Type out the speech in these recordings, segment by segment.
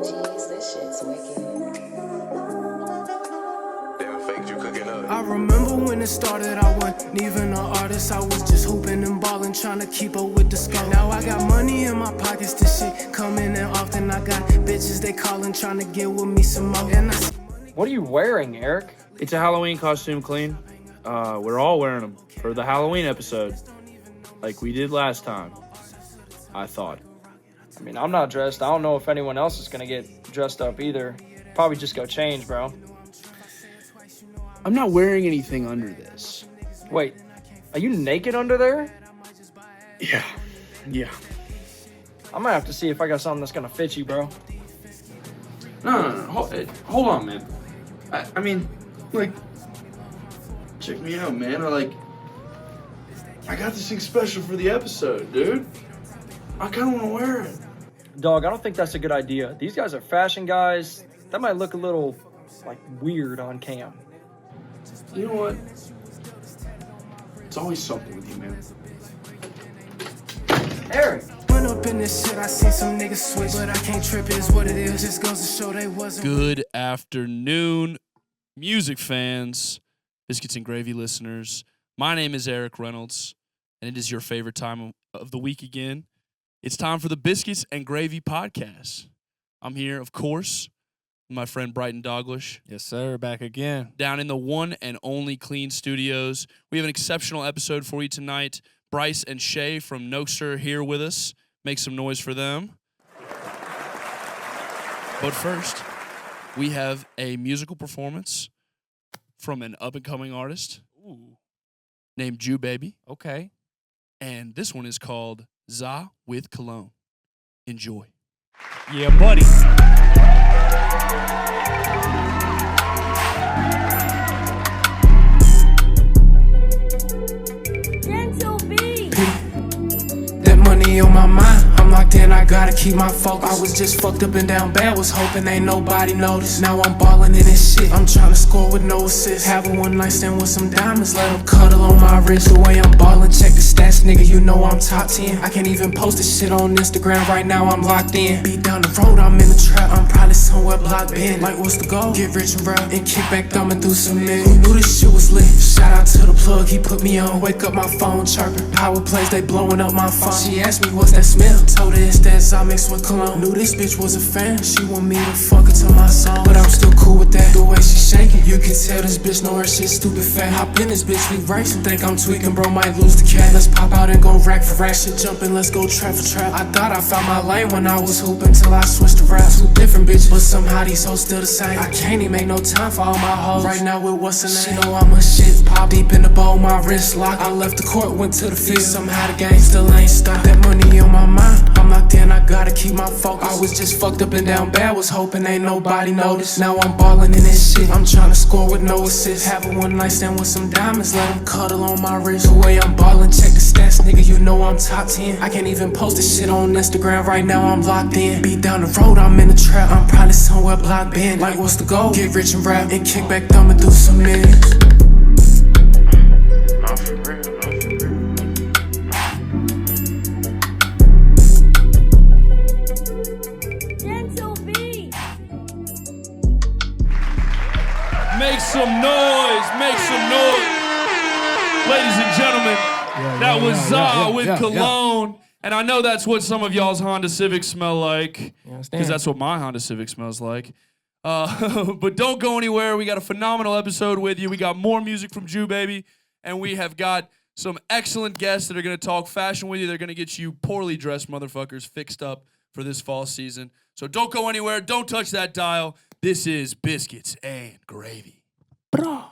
Jeez, this shit's wicked. Damn, faked you cooking up. I remember when it started, I wasn't even an artist. I was just hooping and balling, trying to keep up with the scope. Now I got money in my pockets, this shit coming in often. I got bitches, they calling, trying to get with me some more. And What are you wearing, Eric? It's a Halloween costume, Clean. We're all wearing them for the Halloween episode, like we did last time, I thought. I mean, I'm not dressed. I don't know if anyone else is gonna get dressed up either. Probably just go change, bro. I'm not wearing anything under this. Wait, are you naked under there? Yeah. I'm gonna have to see if I got something that's gonna fit you, bro. No. Hold on, man. I mean, like, check me out, man. I got this thing special for the episode, dude. I kind of want to wear it. Dog, I don't think that's a good idea. These guys are fashion guys. That might look a little, weird on cam. You know what? It's always something with you, man. Eric! went up in this shit, I seen some niggas switch, but I can't trip, is what it is. Just goes to show they wasn't. Good afternoon, music fans, Biscuits and Gravy listeners. My name is Eric Reynolds, and it is your favorite time of the week again. It's time for the Biscuits and Gravy podcast. I'm here, of course, with my friend Brighton Douglas. Yes, sir. Back again. Down in the one and only Clean Studios. We have an exceptional episode for you tonight. Bryce and Shay from Nokestar here with us. Make some noise for them. But first, we have a musical performance from an up-and-coming artist named Jubabii. Okay. And this one is called Za with Cologne. Enjoy. Yeah, buddy. That money on my mind, I'm locked in, I gotta keep my focus. I was just fucked up and down bad, was hoping ain't nobody noticed. Now I'm ballin' in this shit, I'm tryna score with no assist. Have a one night stand with some diamonds, let them cuddle on my wrist. The way I'm ballin', check the stats, nigga, you know I'm top 10. I can't even post this shit on Instagram, right now I'm locked in. Beat down the road, I'm in the trap, I'm probably somewhere blocked in. Like what's the goal? Get rich and rap, and kick back thumbing through some million. Who knew this shit was lit? Shout out to the plug, he put me on. Wake up my phone chirping, power plays, they blowing up my phone. She asked me what's that smell, told her it's that I mixed with cologne. Knew this bitch was a fan, she want me to fuck her to my song, but I'm still cool with that. The way she shaking, you can tell this bitch know her shit stupid fat. Hop in this bitch, we racing. Think I'm tweaking, bro, might lose the cat. Let's pop out and go rack for rack. Shit jumping, let's go trap for trap. I thought I found my lane when I was hooping till I switched to rap. Two different bitches, but somehow these hoes still the same. I can't even make no time for all my hoes. Right now with what's her name? She know I'm a shit. Pop deep in the bowl, my wrist locked. I left the court, went to the field. Somehow the game still ain't stopped. That money on my mind, I'm locked in, I gotta keep my focus. I was just fucked up and down bad, was hoping ain't nobody noticed. Now I'm ballin' in this shit, I'm tryna score with no assist. Have a one night stand with some diamonds, let them cuddle on my wrist. The way I'm ballin', check the stats, nigga, you know I'm top 10. I can't even post this shit on Instagram, right now I'm locked in. Beat down the road, I'm in the trap, I'm probably somewhere blocked bend. Like what's the goal? Get rich and rap, and kick back thumbing through some millions. Make some noise, make some noise. Ladies and gentlemen, that was Za with Cologne. And I know that's what some of y'all's Honda Civics smell like, because that's what my Honda Civic smells like. But don't go anywhere. We got a phenomenal episode with you. We got more music from Jubabii, and we have got some excellent guests that are going to talk fashion with you. They're going to get you poorly dressed motherfuckers fixed up for this fall season. So don't go anywhere. Don't touch that dial. This is Biscuits and Gravy. Bro.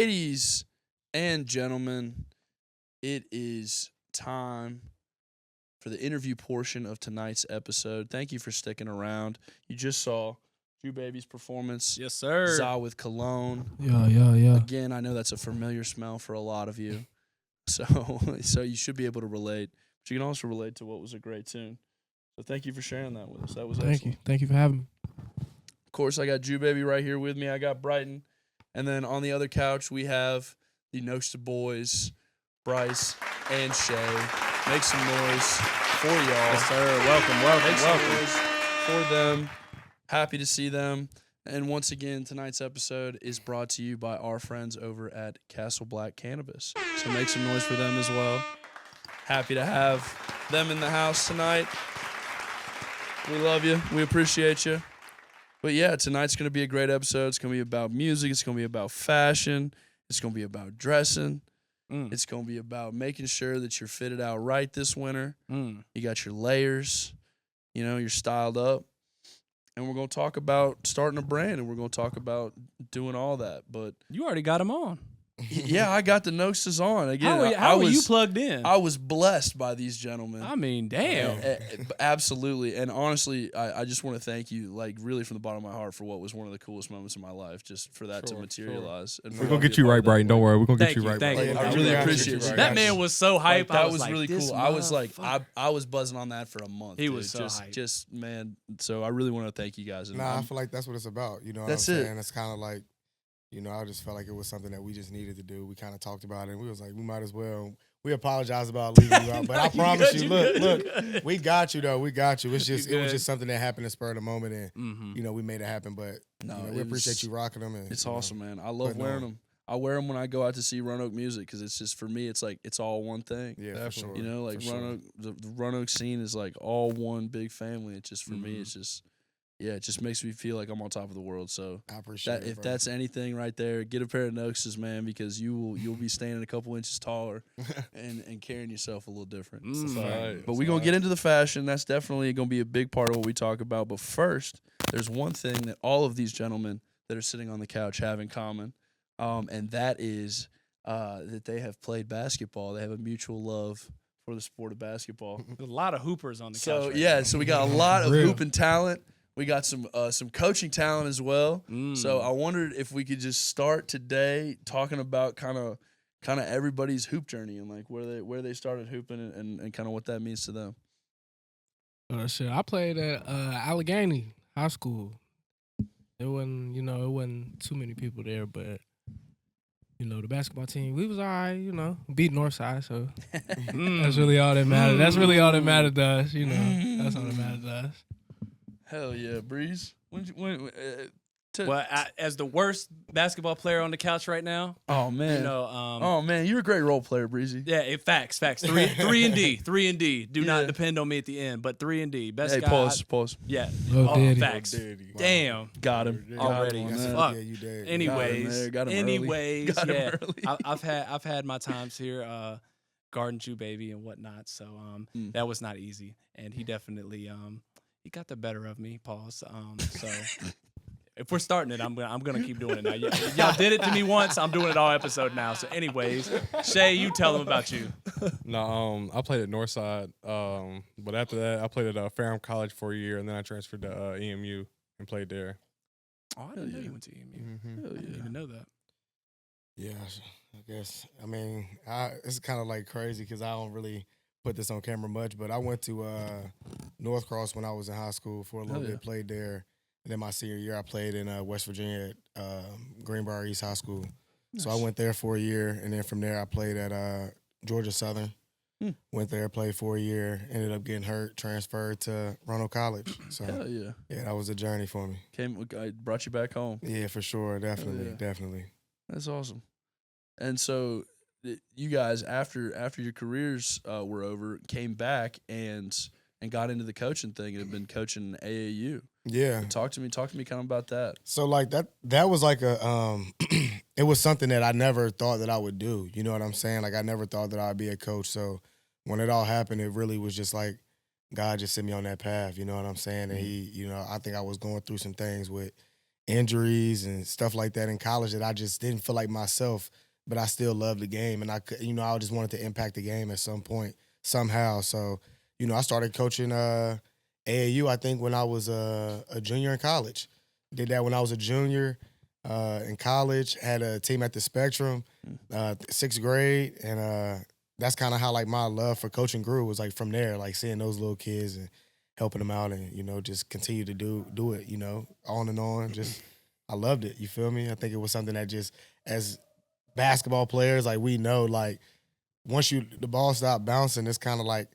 Ladies and gentlemen, it is time for the interview portion of tonight's episode. Thank you for sticking around. You just saw Jubabee's performance. Yes, sir. Za with Cologne. Yeah. Again, I know that's a familiar smell for a lot of you. So you should be able to relate. But you can also relate to what was a great tune. So thank you for sharing that with us. That was excellent. Thank you for having me. Of course, I got Jubabii right here with me. I got Brighton. And then on the other couch, we have the Nokestar boys, Bryce and Shay. Make some noise for y'all. Yes, sir. Welcome. Make some noise for them. Happy to see them. And once again, tonight's episode is brought to you by our friends over at Castle Black Cannabis. So make some noise for them as well. Happy to have them in the house tonight. We love you. We appreciate you. But yeah, tonight's going to be a great episode. It's going to be about music. It's going to be about fashion. It's going to be about dressing. It's going to be about making sure that you're fitted out right this winter. You got your layers. You know, you're styled up. And we're going to talk about starting a brand, and we're going to talk about doing all that. But You already got them on. yeah, I got the Nokestars on. Again, How were you plugged in? I was blessed by these gentlemen. I mean, damn. Absolutely. And honestly, I just want to thank you, like, really from the bottom of my heart for what was one of the coolest moments of my life, just for that to materialize. And We're going to get you right, Brighton. Don't worry. We're going to get you right. Thank you. I really appreciate it. That man was so hype. That I was like, really this cool. I was like, motherfucker. I was buzzing on that for a month. He dude. was so hype. Just, man. So I really want to thank you guys. And I feel like that's what it's about. You know what That's I'm it. saying? It's kind of like, you know, I just felt like it was something that we just needed to do. We kind of talked about it, and we was like, we might as well. We apologize about leaving you out, but I promise you, look, we got you though. We got you. It's just it was just something that happened in spur of the moment, and you know, we made it happen. But No, you know, we appreciate you rocking them. And It's you know, awesome, man. I love wearing them. I wear them when I go out to see Roanoke music because it's just, for me, it's like it's all one thing. Yeah, for sure. You know, like For sure. Roanoke, the Roanoke scene is like all one big family. It's just, for me, it's just, yeah, it just makes me feel like I'm on top of the world. So I appreciate that, it. if bro. that's anything right there, get a pair of Nokestars, man, because you'll be standing a couple inches taller and carrying yourself a little different. But we're gonna get into the fashion. That's definitely gonna be a big part of what we talk about. But first, there's one thing that all of these gentlemen that are sitting on the couch have in common, and that is that they have played basketball. They have a mutual love for the sport of basketball. There's a lot of hoopers on the couch. So right yeah, now. so we got a lot of hooping talent. We got some coaching talent as well. So I wondered if we could just start today talking about kind of everybody's hoop journey and like where they started hooping and kind of what that means to them. Shit, I played at Allegheny High School. It wasn't too many people there, but you know, the basketball team, we was all right, you know, beat Northside, so that's really all that mattered. That's really all that mattered to us, you know. That's all that mattered to us. Hell yeah, Breeze. Well, as the worst basketball player on the couch right now, Oh man. you know, Oh man, you're a great role player, Breezy. yeah, facts. 3 and D. Do Yeah. not depend on me at the end, but 3 and D. Best Hey, guy. pause. Yeah. Lil Daddy. Facts. Damn. Got him. Already. Got him on That's that. Fuck. Yeah, you did. Anyways, Got him early. Got him yeah, early. I've had my times here, guarding Jubabii and whatnot. So that was not easy, and he definitely he got the better of me. Pause. So if we're starting it, I'm gonna keep doing it now. Y'all did it to me once. I'm doing it all episode now. So anyways, Shay, you tell them about you. No, I played at Northside, but after that, I played at Ferrum College for a year, and then I transferred to EMU and played there. Oh, I didn't know you went to EMU. I didn't even know that. Yeah, I guess. I mean, it's kind of like crazy because I don't really put this on camera much, but I went to North Cross when I was in high school for a little bit, played there. And then my senior year, I played in West Virginia at Greenbrier East High School. Nice. So I went there for a year, and then from there I played at Georgia Southern. Went there, played for a year, ended up getting hurt, transferred to Roanoke College. So Hell yeah. Yeah, that was a journey for me. I brought you back home. Yeah, for sure, definitely. That's awesome. And so you guys, after your careers were over, came back and got into the coaching thing and have been coaching AAU. Yeah. Talk to me kind of about that. So like that was like a it was something that I never thought that I would do. You know what I'm saying? Like I never thought that I'd be a coach. So when it all happened, it really was just like God just sent me on that path. You know what I'm saying? And he, you know, I think I was going through some things with injuries and stuff like that in college that I just didn't feel like myself, but I still loved the game. And I just wanted to impact the game at some point, somehow. So, I started coaching AAU, I think, when I was a junior in college. Did that when I was a junior in college, had a team at the Spectrum, 6th grade. And that's kind of how, like, my love for coaching grew, was, like, from there, like, seeing those little kids and helping them out and, just continue to do it, on and on. Just, I loved it. You feel me? I think it was something that just, as basketball players, like, we know, like, once the ball stop bouncing, it's kind of like,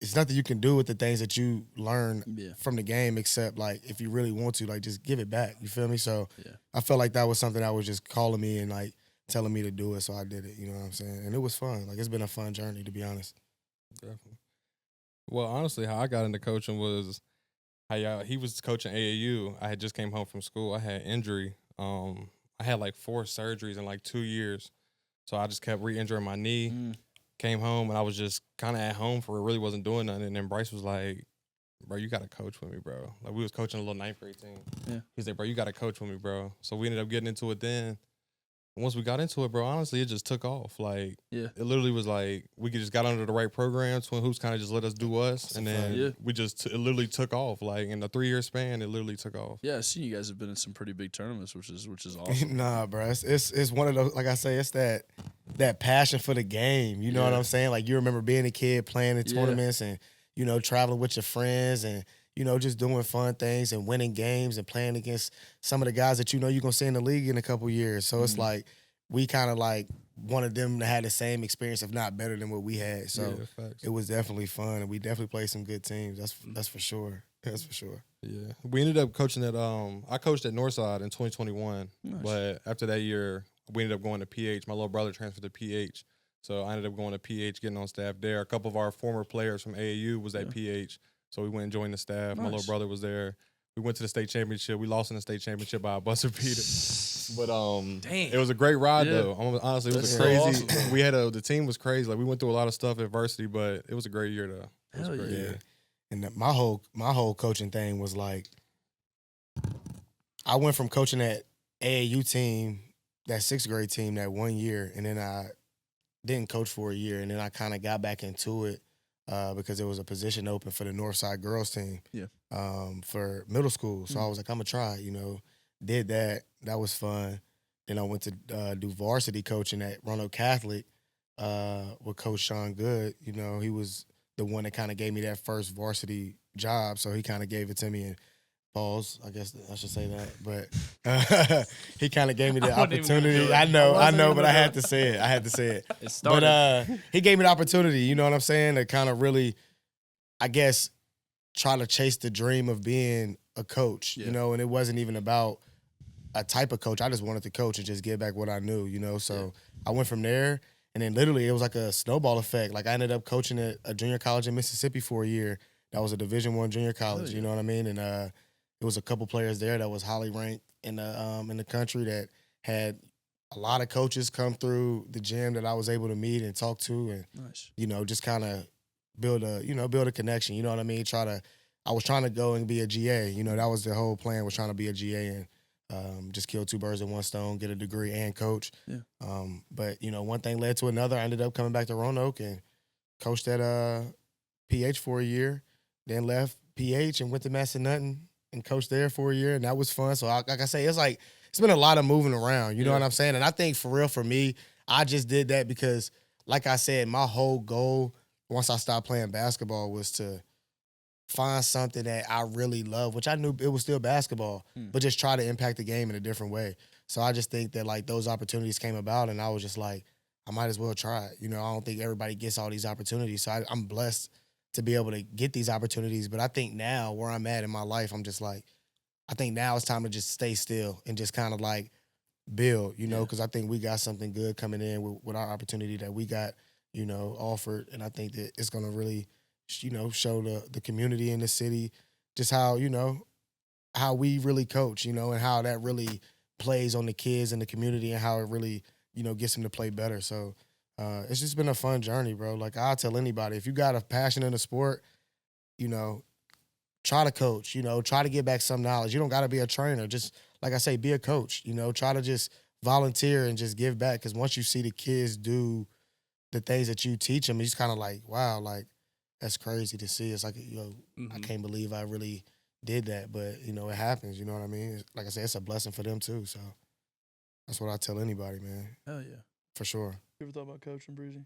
it's nothing you can do with the things that you learn from the game, except, like, if you really want to, like, just give it back. You feel me? So I felt like that was something that was just calling me and, like, telling me to do it. So I did it. You know what I'm saying? And it was fun. Like, it's been a fun journey, to be honest. Definitely. Well, honestly, how I got into coaching was he was coaching AAU. I had just came home from school. I had injury. I had like 4 surgeries in like 2 years. So I just kept re-injuring my knee. Came home and I was just kind of at home for it. Really wasn't doing nothing. And then Bryce was like, bro, you got to coach with me, bro. Like, we was coaching a little 9th grade team. Yeah. He's like, bro, you got to coach with me, bro. So we ended up getting into it then. Once we got into it, bro, honestly, it just took off. Like, it literally was like, we just got under the right program. Twin Hoops kind of just let us do us. And then it literally took off. Like, in a 3-year span, it literally took off. Yeah, I see you guys have been in some pretty big tournaments, which is awesome. Nah, bro. It's one of those, like I say, it's that passion for the game. You know what I'm saying? Like, you remember being a kid playing in tournaments and, traveling with your friends and, just doing fun things and winning games and playing against some of the guys that you're going to see in the league in a couple years. So it's like, we kind of like wanted them to have the same experience, if not better than what we had. So it was definitely fun, and we definitely played some good teams. That's for sure. That's for sure. Yeah. We ended up coaching at I coached at Northside in 2021. Nice. But after that year, we ended up going to PH. My little brother transferred to PH. So I ended up going to PH, getting on staff there. A couple of our former players from AAU was at PH. So we went and joined the staff. Nice. My little brother was there. We went to the state championship. We lost in the state championship by a buzzer beater. But it was a great ride though. Honestly, it was crazy. Awesome. We had the team was crazy. Like, we went through a lot of stuff, adversity, but it was a great year though. It was a great year. And my whole coaching thing was like, I went from coaching that AAU team, that 6th grade team, that 1 year, and then I didn't coach for a year, and then I kind of got back into it because there was a position open for the Northside girls team for middle school. So I was like, I'm going to try, Did that. That was fun. Then I went to do varsity coaching at Roanoke Catholic with Coach Sean Good. He was the one that kind of gave me that first varsity job, so he kind of gave it to me. And pause, I guess I should say that, but he kind of gave me the opportunity. I know, but I had to say it. But he gave me the opportunity, you know what I'm saying, to kind of really, I guess, try to chase the dream of being a coach, and it wasn't even about a type of coach. I just wanted to coach and just give back what I knew, So I went from there, and then literally it was like a snowball effect. Like, I ended up coaching at a junior college in Mississippi for a year. That was a Division I junior college, you know what I mean? And it was a couple players there that was highly ranked in the country that had a lot of coaches come through the gym that I was able to meet and talk to, and just kind of build a connection. You know what I mean? I was trying to go and be a GA. That was the whole plan, was trying to be a GA and just kill 2 birds with 1 stone, get a degree and coach. Yeah. But one thing led to another. I ended up coming back to Roanoke and coached at PH for a year, then left PH and went to Massanutten and coached there for a year, and that was fun. So like I say, it's been a lot of moving around. You know what I'm saying? And I think for real, for me, I just did that because, like I said, my whole goal once I stopped playing basketball was to find something that I really love, which I knew it was still basketball, but just try to impact the game in a different way. So I just think that, like, those opportunities came about, and I was just like, I might as well try it. I don't think everybody gets all these opportunities. So I'm blessed to be able to get these opportunities. But I think now, where I'm at in my life, I'm just like, I think now it's time to just stay still and just kind of like build, because I think we got something good coming in with our opportunity that we got, offered. And I think that it's going to really, show the community in the city just how, how we really coach, and how that really plays on the kids in the community and how it really, gets them to play better. So it's just been a fun journey, bro. Like, I'll tell anybody, if you got a passion in the sport, try to coach, try to get back some knowledge. You don't got to be a trainer. Just like I say, be a coach. You know, try to just volunteer and just give back. Because once you see the kids do the things that you teach them, it's kind of like, wow, like that's crazy to see. It's like, I can't believe I really did that, but it happens. You know what I mean? Like I said, it's a blessing for them too. So that's what I tell anybody, man. Hell yeah, for sure. You ever thought about coaching, Breezy?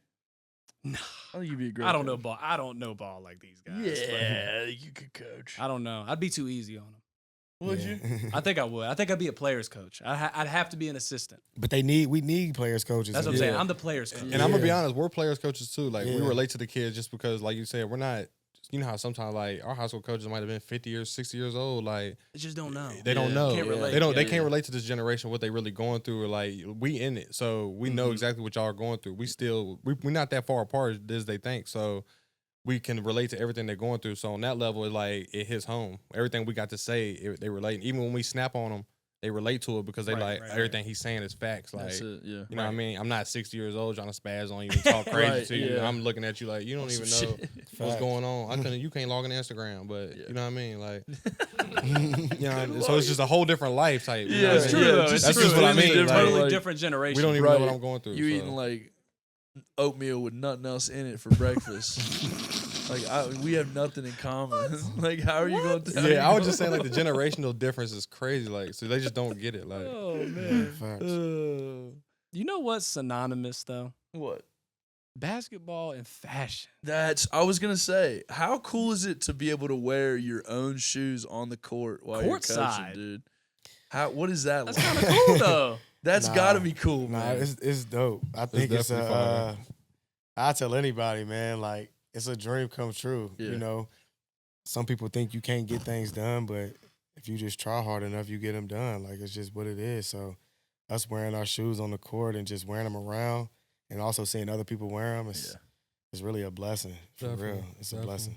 No, I think you'd be a great. I don't coach. know ball. I don't know ball like these guys. Yeah, you could coach. I don't know. I'd be too easy on them. Would you? I think I would. I think I'd be a player's coach. I'd have to be an assistant. But we need players coaches. That's what I'm saying. I'm the player's coach. And I'm gonna be honest, we're players coaches too. Like we relate to the kids just because, like you said, we're not. You know how sometimes like our high school coaches might have been 50 years, 60 years old. Like they just don't know. They don't know. Can't relate. They don't. They can't relate to this generation what they really going through. Like we in it, so we know exactly what y'all are going through. We're not that far apart as they think. So we can relate to everything they're going through. So on that level, it hits home. Everything we got to say, they relate. Even when we snap on them, they relate to it because they everything he's saying is facts. Like, that's it, yeah. You know what I mean? I'm not 60 years old trying to spaz on you and talk crazy to you. Yeah. I'm looking at you like you don't even know what's going on. You can't log on Instagram, but you know what I mean? Like, so it's just a whole different life type. Yeah, you know what I it's mean? true. That's just what I mean. Totally different generation. We don't even know what I'm going through. You eating like oatmeal with nothing else in it for breakfast. Like we have nothing in common. Like how are you going to I was just saying like the generational difference is crazy. Like so they just don't get it. Like you know what's synonymous though? What? Basketball and fashion. I was gonna say, how cool is it to be able to wear your own shoes on the court while you're coaching, dude? What is that like? That's kind of cool though. That's gotta be cool, man. It's dope. I think it's I tell anybody, man, like it's a dream come true. Yeah. You know, some people think you can't get things done, but if you just try hard enough, you get them done. Like it's just what it is. So us wearing our shoes on the court and just wearing them around, and also seeing other people wear them, it's really a blessing. For real, it's a blessing.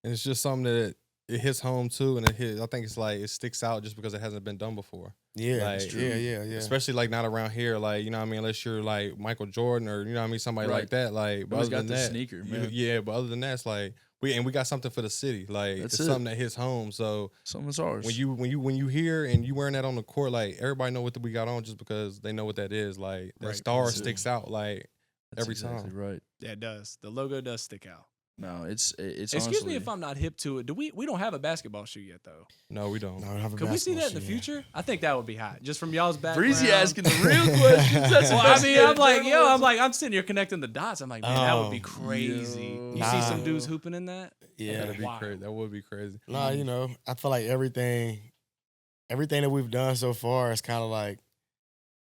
And it's just something that it hits home too, and I think it's like it sticks out just because it hasn't been done before. Yeah, like, it's true. Yeah. Especially like not around here, like you know what I mean. Unless you're like Michael Jordan or you know what I mean, somebody like that. Like, but other other than than that, sneaker, man. But other than that, it's like we got something for the city. Like it's something that hits home. So something's ours. When you hear and you wearing that on the court, like everybody know what we got on just because they know what that is. Like that star sticks out like every time. Right. Yeah, it does. The logo does stick out. No, it's. Excuse honestly, me if I'm not hip to it. We don't have a basketball shoe yet though. No, we don't. No, we don't have a Could we see that in basketball the shoe yet. future? I think that would be hot. Just from y'all's background. Breezy asking the real questions. That's Well, I mean, I'm sitting here connecting the dots. I'm like, man, that would be crazy. You see some dudes hooping in that? Yeah, That'd be crazy. That would be crazy. Nah, you know, I feel like everything that we've done so far is kind of like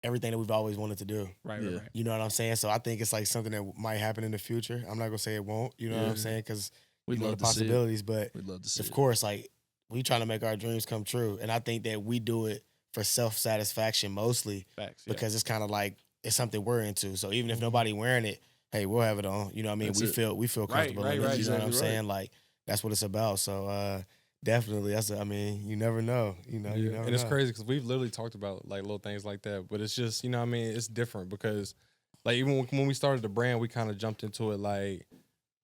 everything that we've always wanted to do. Right. You know what I'm saying? So I think it's like something that might happen in the future. I'm not gonna say it won't. You know what I'm saying? Because we know the possibilities, but we'd love to see of course, like we trying to make our dreams come true, and I think that we do it for self-satisfaction mostly. Facts, because it's kind of like it's something we're into. So even if nobody wearing it, hey, we'll have it on. You know what I mean? We feel comfortable in it. You know what I'm saying? Like that's what it's about. So definitely, you never know. You never know. And it's crazy because we've literally talked about like little things like that, but it's just you know what I mean. It's different because like even when we started the brand, we kind of jumped into it like.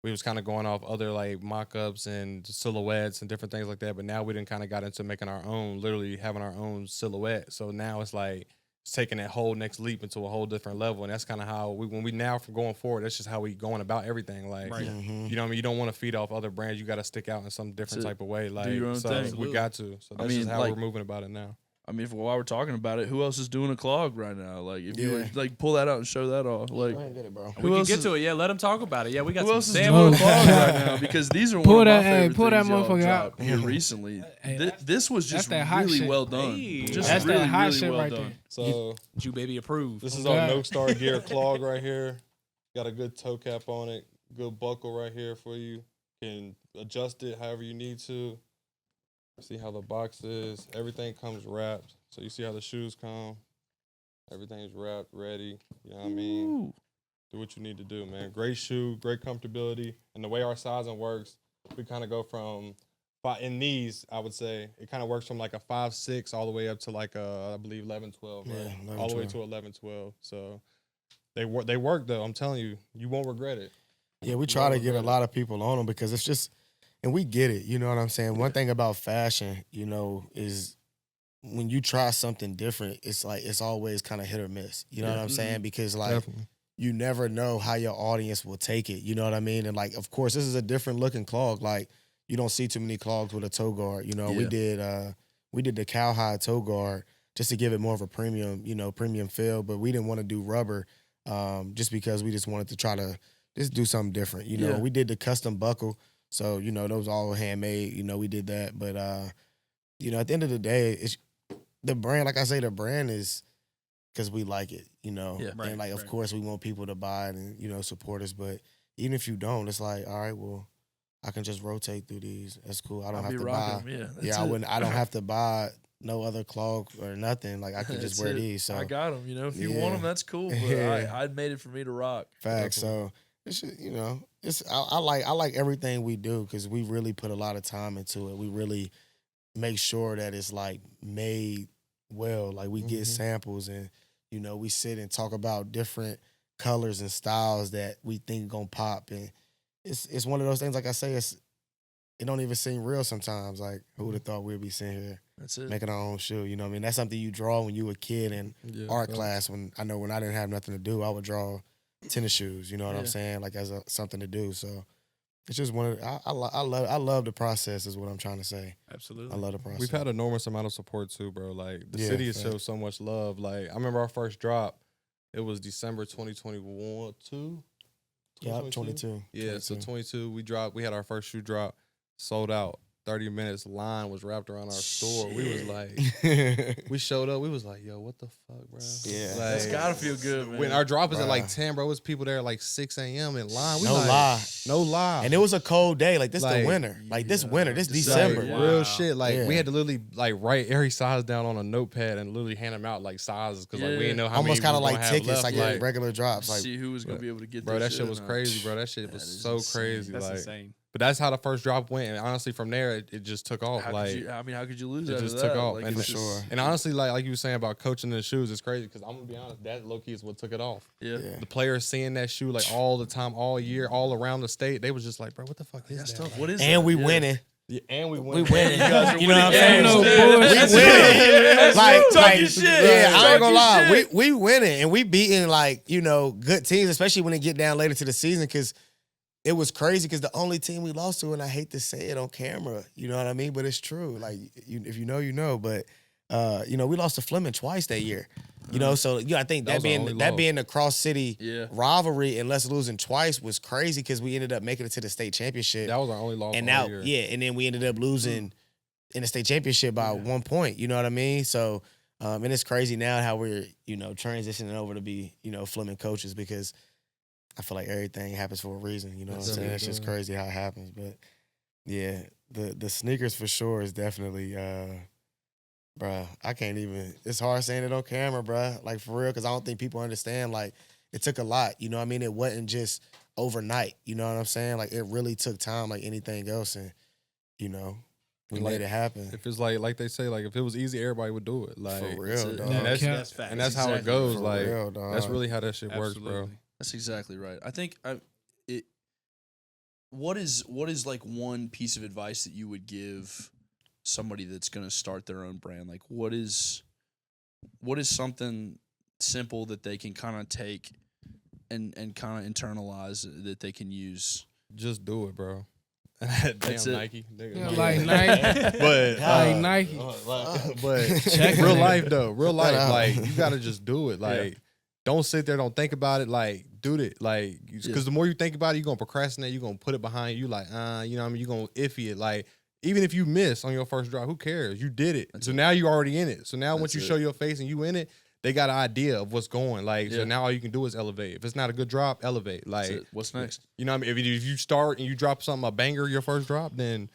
We was kind of going off other like mock-ups and silhouettes and different things like that. But now we done kind of got into making our own, literally having our own silhouette. So now it's like it's taking that whole next leap into a whole different level. And that's kind of how when we now from going forward, that's just how we going about everything. Like, you know what I mean? You don't want to feed off other brands. You got to stick out in some different type of way. Like, do your own thing. We got to. So that's just how we're moving about it now. I mean, while we're talking about it, who else is doing a clog right now? Like, if you were, like pull that out and show that off, like, go ahead and get it, bro. We can get to it. Yeah, let them talk about it. Yeah, we got who some else is doing a clog right now? Because these are one of my favorite pull that things y'all motherfucker out. dropped here recently. This was just that hot really shit. well done. Hey. Just That's really, that hot really shit well right done. there. So Jubabii approved. this is our Nokestar gear clog right here. Got a good toe cap on it. Good buckle right here for you. Can adjust it however you need to. See how the box is. Everything comes wrapped. So you see how the shoes come. Everything's wrapped, ready. You know what I mean? Do what you need to do, man. Great shoe, great comfortability. And the way our sizing works, we kind of go from, in these, I would say, it kind of works from like a 5'6" all the way up to like a, I believe, 11'12", right? Yeah, 11, all the way 12. to 11'12". So they work though. I'm telling you, you won't regret it. Yeah, we try to get a lot of people on them because it's just, and we get it. You know what I'm saying? One thing about fashion, you know, is when you try something different, it's like it's always kind of hit or miss. You know what I'm saying? Because like Definitely. you never know how your audience will take it. You know what I mean? And like, of course, this is a different looking clog. Like you don't see too many clogs with a toe guard. You know, we did the cowhide toe guard just to give it more of a premium feel, but we didn't want to do rubber just because we just wanted to try to just do something different. You know, we did the custom buckle. So, you know, those all handmade, you know, we did that. But, you know, at the end of the day, it's the brand, like I say, the brand is because we like it, you know. Yeah. And, like, of course, we want people to buy it and, you know, support us. But even if you don't, it's like, all right, well, I can just rotate through these. That's cool. I don't have to buy. I don't have to buy no other clog or nothing. Like, I can just wear these. So I got them. You know, if you want them, that's cool. But I'd made it for me to rock. Facts. So, it's, you know, I like everything we do because we really put a lot of time into it. We really make sure that it's like made well. Like we get samples and, you know, we sit and talk about different colors and styles that we think gonna pop. And it's one of those things, like I say, it don't even seem real sometimes. Like who would have thought we'd be sitting here making our own shoe? You know what I mean? That's something you draw when you were a kid in art class. When I didn't have nothing to do, I would draw tennis shoes, you know what I'm saying? Like as something to do. So it's just one of I love the process is what I'm trying to say. Absolutely. I love the process. We've had enormous amount of support too, bro. Like the city has showed so much love. Like I remember our first drop, it was December 2021, 22? Yeah, 22. Yeah, 22. So 22, we had our first shoe drop, sold out. 30 minutes line was wrapped around our store. We was like, we showed up. We was like, yo, what the fuck, bro? Yeah. Like, That's gotta feel good, man. When our drop is at like 10, bro, it was people there at like 6 a.m. in line. We No lie. And it was a cold day. Like this the winter. Like this winter, this December. Like, real shit. Like we had to literally like write every size down on a notepad and literally hand them out like sizes because like we didn't know how almost many kind of like tickets, left. like regular drops. Like see who was gonna be able to get. Bro, that shit shit was crazy, bro. That shit was so crazy. That's like, insane. But that's how the first drop went, and honestly, from there it just took off. How could you lose? It after just that? took off, Like, and for sure. And honestly, like you were saying about coaching in the shoes, it's crazy because I'm gonna be honest, that low key is what took it off. Yeah. The players seeing that shoe like all the time, all year, all around the state, they was just like, bro, what the fuck is that? What is and that? we winning. Yeah, and we winning. You know what I'm saying? No we bullshit. winning. Talking shit. Yeah, I ain't gonna lie. Shit. We winning and we beating like, you know, good teams, especially when they get down later to the season because it was crazy because the only team we lost to, and I hate to say it on camera, you know what I mean? But it's true. Like, if you know, you know. But, you know, we lost to Fleming twice that year. You know, so I think that being the cross-city rivalry and us losing twice was crazy because we ended up making it to the state championship. That was our only loss and all now, year. and then we ended up losing in the state championship by 1 point. You know what I mean? So, and it's crazy now how we're, you know, transitioning over to be, you know, Fleming coaches because I feel like everything happens for a reason. You know what I'm saying? It's just crazy how it happens. But, yeah, the sneakers for sure is definitely bruh, I can't even. It's hard saying it on camera, bruh. Like, for real, because I don't think people understand. Like, it took a lot. You know what I mean? It wasn't just overnight. You know what I'm saying? Like, it really took time like anything else. And, you know, we made it happen. If it's like they say, like, if it was easy, everybody would do it. Like, For real, dog. And that's how it goes. For like, real, dog. that's really how that shit works, bro. That's exactly right. I think what is like one piece of advice that you would give somebody that's going to start their own brand? Like what is something simple that they can kind of take and kind of internalize that they can use? Just do it, bro. That's Damn it. Nike. Yeah, like Nike. But like Nike. But real life though, like you gotta just do it. Like don't sit there, don't think about it. Like do it. Like because the more you think about it, you're gonna procrastinate. You're gonna put it behind you. Like you know what I mean. You're gonna iffy it. Like even if you miss on your first drive, who cares? You did it. So now you're already in it. So now once you show your face and you in it, they got an idea of what's going. Like so now all you can do is elevate. If it's not a good drop, elevate. Like what's next? You know what I mean? If you start and you drop something, a banger, your first drop, then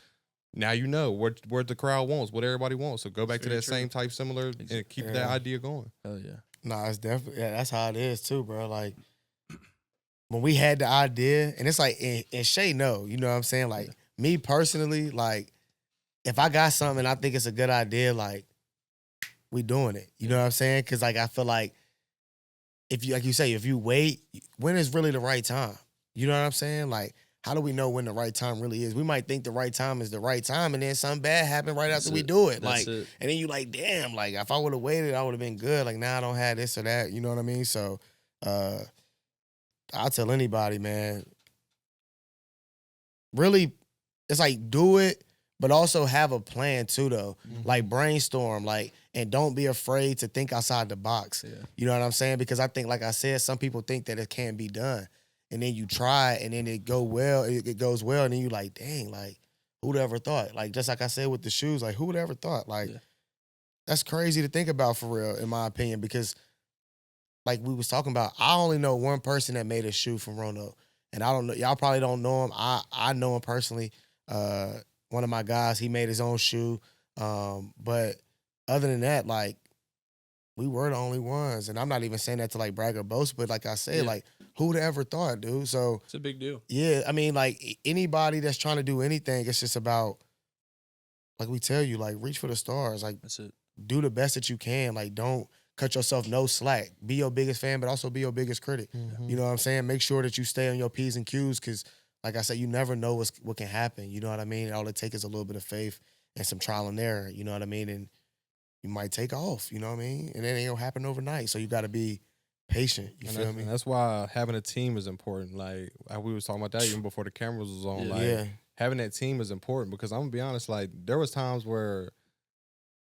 now you know what the crowd wants, what everybody wants. So go back to that same type, similar, and keep that idea going. Hell yeah. Nah, it's definitely that's how it is too, bro. Like when we had the idea, and it's like, and Shay know, you know what I'm saying? Like me personally, like if I got something and I think it's a good idea, like we doing it. You know what I'm saying? Because like I feel like if you, like you say, if you wait, when is really the right time? You know what I'm saying? Like how do we know when the right time really is? We might think the right time is the right time, and then something bad happened right after we do it. That's like, it. and then you like, damn, like if I would have waited, I would have been good. Like now I don't have this or that. You know what I mean? So, I'll tell anybody, man. Really, it's like do it, but also have a plan too, though. Like brainstorm, like, and don't be afraid to think outside the box. Yeah. You know what I'm saying? Because I think, like I said, some people think that it can't be done, and then you try, and then it goes well, and then you like, dang, like who'd ever thought? Like just like I said with the shoes, like who'd ever thought? Like that's crazy to think about for real, in my opinion, because like we was talking about, I only know one person that made a shoe from Roanoke. And I don't know, y'all probably don't know him. I know him personally. One of my guys, he made his own shoe. But other than that, like, we were the only ones. And I'm not even saying that to like brag or boast, but like I said, like, who'd ever thought, dude? So It's a big deal. yeah, I mean, like anybody that's trying to do anything, it's just about, like we tell you, like reach for the stars. Like That's it. do the best that you can. Like don't cut yourself no slack. Be your biggest fan, but also be your biggest critic. You know what I'm saying? Make sure that you stay on your P's and Q's because, like I said, you never know what can happen. You know what I mean? All it takes is a little bit of faith and some trial and error. You know what I mean? And you might take off. You know what I mean? And it ain't gonna happen overnight. So you got to be patient. You feel me? And that's why having a team is important. Like we was talking about that even before the cameras was on. Like having that team is important because I'm gonna be honest. Like there was times where.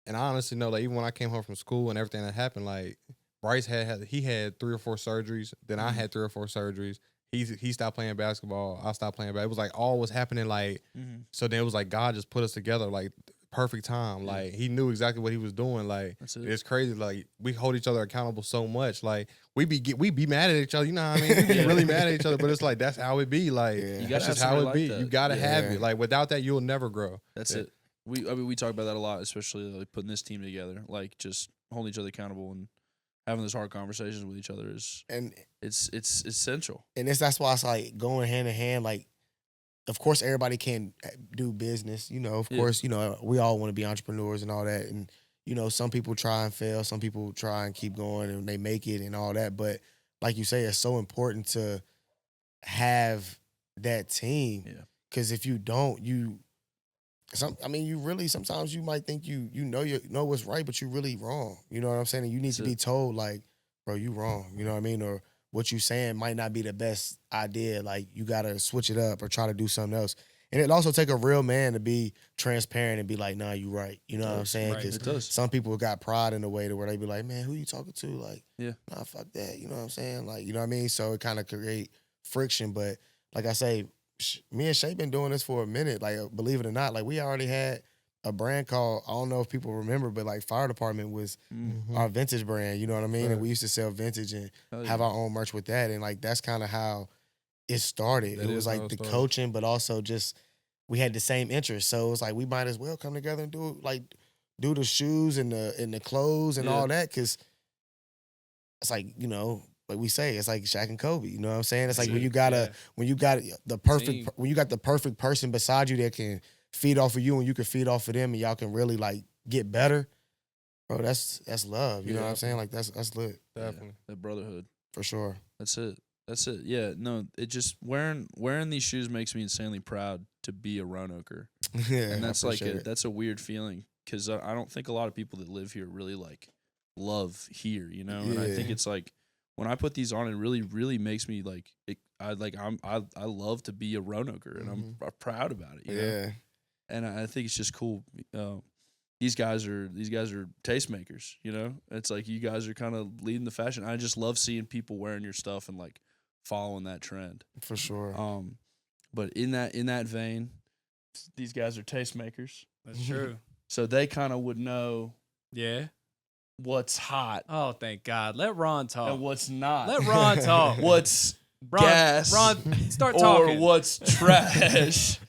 And I honestly know, like, even when I came home from school and everything that happened, like, Bryce had 3 or 4 surgeries. Then I had 3 or 4 surgeries. He stopped playing basketball. I stopped playing basketball. It was, like, all was happening, like, so then it was, like, God just put us together, like, perfect time. Like, he knew exactly what he was doing. Like, it's crazy. Like, we hold each other accountable so much. Like, we be mad at each other. You know what I mean? We be really mad at each other. But it's, like, that's how it be. Like, that's just how it be. You got to have it. Like, without that, you'll never grow. That's it. We talk about that a lot, especially like putting this team together, like just holding each other accountable and having those hard conversations with each other is and it's essential. And that's why it's like going hand in hand. Like, of course, everybody can do business. You know, of course, you know we all want to be entrepreneurs and all that. And you know, some people try and fail, some people try and keep going and they make it and all that. But like you say, it's so important to have that team. Yeah. Because if you don't, you really sometimes you might think you know what's right, but you're really wrong. You know what I'm saying? And you need to be told, like, bro, you wrong. You know what I mean? Or what you saying might not be the best idea. Like, you gotta switch it up or try to do something else. And it also take a real man to be transparent and be like, nah, you right. You know what I'm saying? Because some people got pride in the way to where they be like, man, who you talking to? Like, nah, fuck that. You know what I'm saying? Like, you know what I mean? So it kind of create friction. But like I say, me and Shay been doing this for a minute. Like, believe it or not, like we already had a brand called, I don't know if people remember, but like Fire Department was our vintage brand. You know what I mean? And we used to sell vintage and have our own merch with that. And like that's kind of how it started. It was like the coaching, but also just we had the same interests. So it was like we might as well come together and do the shoes and the clothes and all that, because it's like, you know. Like we say, it's like Shaq and Kobe. You know what I'm saying? It's like when you got the perfect person beside you that can feed off of you and you can feed off of them and y'all can really like get better. Bro, that's love. You know what I'm saying? Like that's lit. Definitely. That brotherhood. For sure. That's it. Yeah, no, it just wearing these shoes makes me insanely proud to be a Roanoker. Yeah. And that's that's a weird feeling because I don't think a lot of people that live here really like love here, you know? And I think it's like when I put these on, it really, really makes me like I love to be a Roanoker, and I'm proud about it. You know? And I think it's just cool. These guys are tastemakers. You know, it's like you guys are kind of leading the fashion. I just love seeing people wearing your stuff and like following that trend. For sure. But in that vein, these guys are tastemakers. That's true. So they kind of would know. Yeah. What's hot? Oh, thank God. Let Ron talk. And what's not? Let Ron talk. What's gas? Ron, start talking. Or what's trash?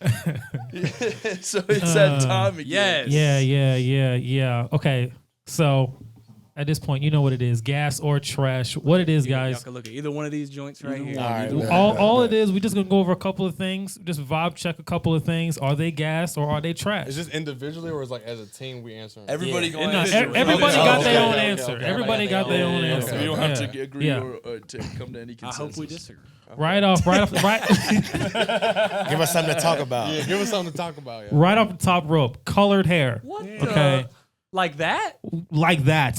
So it's that time again. Yes. Yeah. Okay. So At this point, you know what it is: gas or trash. What it is, Y'all guys. can look at either one of these joints right here. All right, All it is, we just gonna go over a couple of things. Just vibe check a couple of things. Are they gas or are they trash? Is this individually or is like as a team we answering? Everybody Yeah. going No, to everybody got their own okay, answer. okay. Everybody got their own answer. So we don't have to agree Yeah. or to come to any I consensus. hope we disagree. Right. Give us something to talk about. Yeah, give us something to talk about. Yeah. Right off the top rope, colored hair. What? Okay, Like that? like that.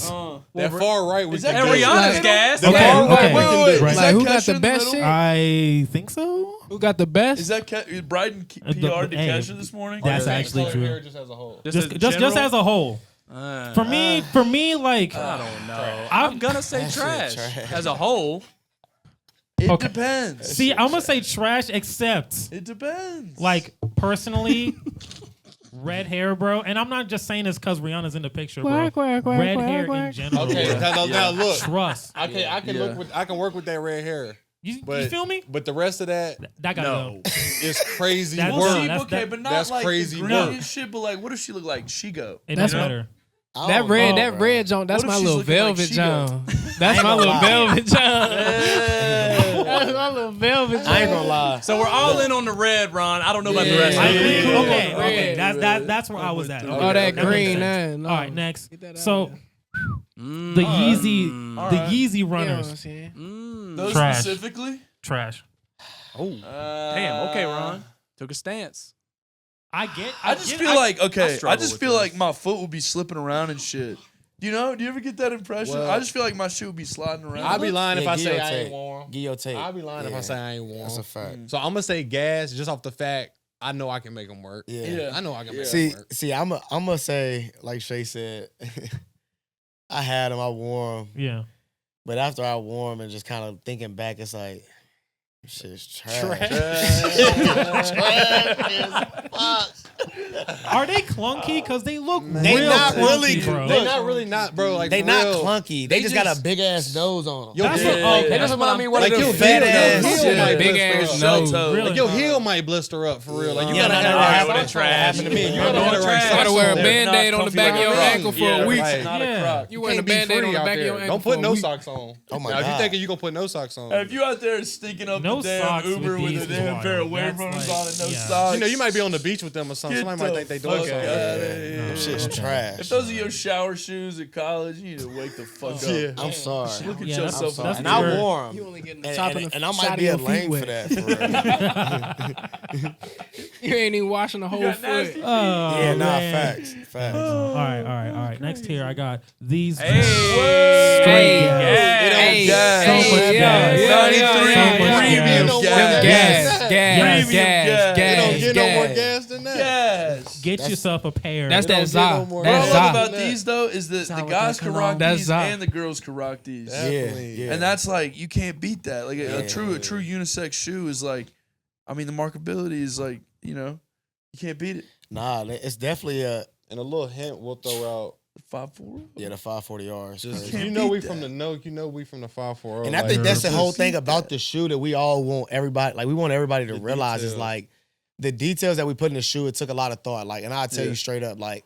That far right was And Rihanna's gas. Okay, okay. Wait, Right. is Like, that who got Kesha the in best middle? shit? I think so. Who got the best? Is that Bryden PR'd to hey, Kesha this morning? that's Or actually colored hair true. just as a whole. Just as a whole. For me, like I don't know. I'm gonna say trash. As a whole. It Okay. depends. see, I'm gonna say trash, except It depends. like personally, red hair, bro. And I'm not just saying this because Rihanna's in the picture, bro. Red hair in general. Okay, bro. now look. Trust. I can I can work with that red hair. You But, feel me? But the rest of that That gotta go. is crazy That's We'll work. see, that's- okay, that- but not that's like crazy the green work. and shit. But like, what if she look like she go? It That's doesn't what- matter. That red joint, that's What if my she's little looking like velvet she joint. That's my little velvet joint. That's my little velvet joint. I ain't gonna lie. So we're all in on the red, Ron. I don't know about the rest I of agree. it. Okay. That's where I was at. Oh, that makes green, sense. no. All right, next. Get that out So of the Yeezy, the Yeezy You know what I'm runners, saying? Those Trash. specifically? trash. Damn. Okay, Ron. Took a stance. I get. I just feel like okay. I struggle just with feel this. like my foot would be slipping around and shit. You know? Do you ever get that impression? Well, I just feel like my shit would be sliding around. I'd be lying if I say I guillotine. ain't warm. Guillotine. I'd be lying if I Yeah. say I ain't warm. That's a fact. So I'm gonna say gas just off the fact I know I can make them work. Yeah. I know I can make See, them work. I'm gonna say like Shay said, I had them, I wore them, Yeah. but after I wore them and just kind of thinking back, it's like shit's trash. Are they clunky? Because they look They real not clunky, really- bro. They not really not, bro. Like They for not real. clunky. They just got a big ass nose on them. Yo, That's yeah, what, okay, They that's just what remind me I'm- one like of your them fat heel- ass. your heel might Big blister ass up. nose. Really? Like your heel might blister up for real. Like you Yeah, gotta no, have no, right no, socks that on. happened to me. You gotta have the right You socks gotta wear a on. band-aid on the back of your ankle for a week. Not a Yeah. croc. You wearing a Can't be band-aid free on the out back of there. your ankle Don't for put a no week. socks on. Oh my Now, if you God. thinking you gonna put no socks on, If you out there stinking up No the damn socks with Uber with these a is damn wild. pair of wear That's runners like- on and no yeah. socks, you know you might be on the beach with them or something. Get Somebody might the think they doing fuck something. outta here. Them shit's trash. If those are your shower shoes at college, you need to wake the fuck up. Yeah. I'm sorry. Look at Yeah, that's- yourself. that's And I weird. wore them. You only getting the And, top and, of the and I side might of be a your feet lame wet. for that. For real. You ain't even washing the whole got foot. nasty feet. Yeah, nah, man. facts. All right. Next here, I got these. Hey. Straight gas. It don't Hey, gas. hey, So much gas. yeah, 93 yeah, yeah. premium Yeah. gas. Gas, Gas. gas, They don't gas, get no more gas. gas than that. Gas. Get yourself a pair. That's They don't that get za. no more What I That's love za. about these though is that the guys can rock That's these za. and the girls can rock these. Definitely. Yeah. And that's like you can't beat that. Like a Yeah. true unisex shoe is like, I mean the markability is like, you know, you can't beat it. Nah, it's definitely a And a little hint we'll throw out. 5'4". the 540 yards. Just Can't you know we beat from that. the Noke, you know we from the 540. And I think that's the whole thing about the shoe that we all want everybody, like we want everybody to The realize is detail. like the details that we put in the shoe, it took a lot of thought. Like, and I'll tell Yeah. you straight up, like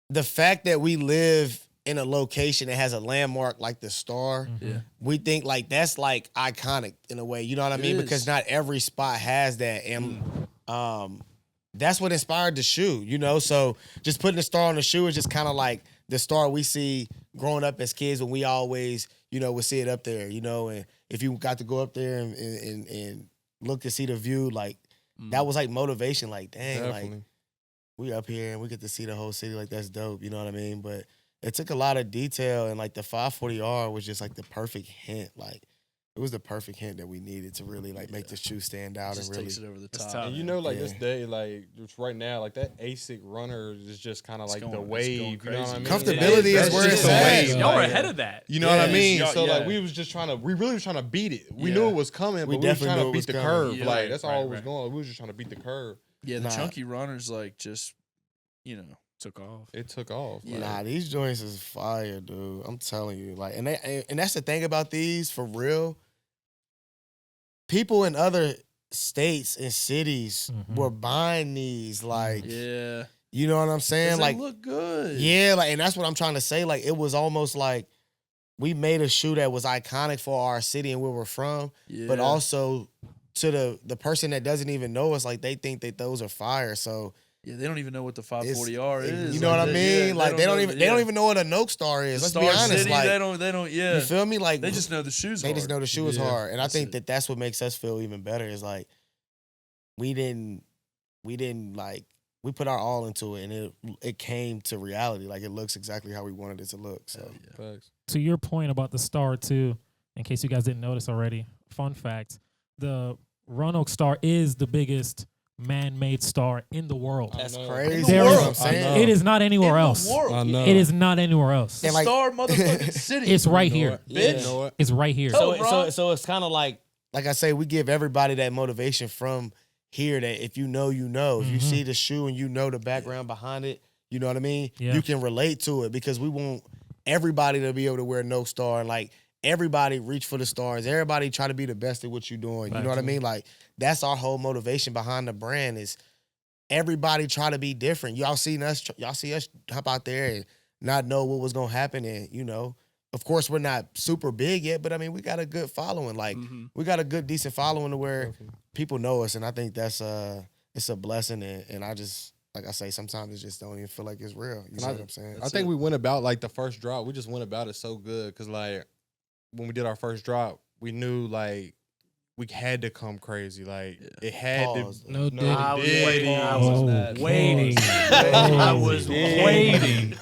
the fact that we live in a location that has a landmark like the Star, Yeah. we think like that's like iconic in a way. You know what I It mean? is. Because not every spot has that. And that's what inspired the shoe, you know? So just putting the Star on the shoe is just kind of like the Star we see growing up as kids when we always, you know, would see it up there, you know? And if you got to go up there and look to see the view, like that was like motivation. Like, dang, like Definitely. we up here and we get to see the whole city. Like, that's dope, you know what I mean? But it took a lot of detail, and like the 540R was just like the perfect hint. Like, it was the perfect hint that we needed to really like make the shoe stand out Just and really. takes it over the top. tough. And you know, like Yeah. this day, like just right now, like that ASIC runner is just kind of like going- the it's wave. going You know what I mean? crazy. Comfortability That's is where just it's a at. wave. Y'all are Like, ahead of that. You know what I Yeah. mean? Yeah, So yeah. like we was just trying to, we really was trying to beat it. We Yeah. knew it was coming, We but we was definitely trying knew to it beat was the coming. curve. Yeah. Like that's all it was right. going. We was just trying to beat the curve. Yeah, the Nah. chunky runners like just, you know. Took off. It took off. Yeah. Like, Nah, these joints is fire, dude. I'm telling you, like, and that's the thing about these for real. People in other states and cities were buying these, like, Yeah. You know what I'm saying? They Like, look good. yeah, like, and that's what I'm trying to say. Like, it was almost like we made a shoe that was iconic for our city and where we're from, but also to the person that doesn't even know us, like they think that those are fire. So yeah, they don't even know what the 540R is. You know what I mean? Like they don't even know what a Nokestar is. Let's be honest. City, like they don't. Yeah, you feel me? Like they just know the shoes. They just know the shoe is hard, and I think it. that's what makes us feel even better. Is like we didn't like we put our all into it, and it came to reality. Like it looks exactly how we wanted it to look. So to your point about the star too, in case you guys didn't notice already, fun fact: the Roanoke Star is the biggest man-made star in the world. That's crazy. There That's is- what I'm saying. It is not anywhere else. I know. It is not anywhere else. And like- Star motherfucking city. It's right here. Bitch. You know what? It's right here. So it's kind of like I say, we give everybody that motivation from here that if you know, you know. If you see the shoe and you know the background behind it, you know what I mean? Yeah. You can relate to it because we want everybody to be able to wear Nokestar and like everybody reach for the stars. Everybody try to be the best at what you're doing. You know what I mean? Like that's our whole motivation behind the brand is everybody try to be different. Y'all see us hop out there and not know what was gonna happen, and you know, of course we're not super big yet, but I mean we got a good following. Like we got a good decent following to where people know us, and I think that's it's a blessing. And I just like I say, sometimes it just don't even feel like it's real. You know what I'm saying? I think we went about like the first drop. We just went about it so good because like when we did our first drop, we knew like we had to come crazy. Like it had Pause. to. No No, diddy. I was waiting. I was waiting. I was waiting.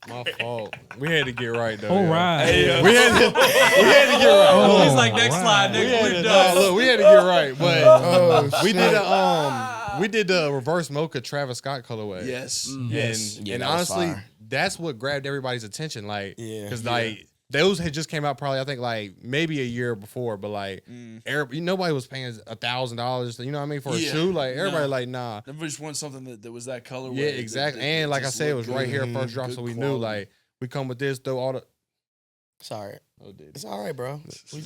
My fault. We had to get right though. All yo. right. We had to get right. Oh, He's like, next right. slide, We nigga. had We're to, done. look, we had to get right, but we did the reverse mocha Travis Scott colorway. Yes. And Yeah, that was honestly, fire. that's what grabbed everybody's attention. Like, Yeah. because like those had just came out probably I think like maybe a year before, but like nobody was paying $1,000. You know what I mean for a Yeah. shoe? Like everybody No. like nah. Everybody just wanted something that was that colorway. Yeah, exactly. And like I said, it was right here first drop, Good so we knew quality. like we come with this, throw all the. Sorry. Oh, dude. It's all right, bro.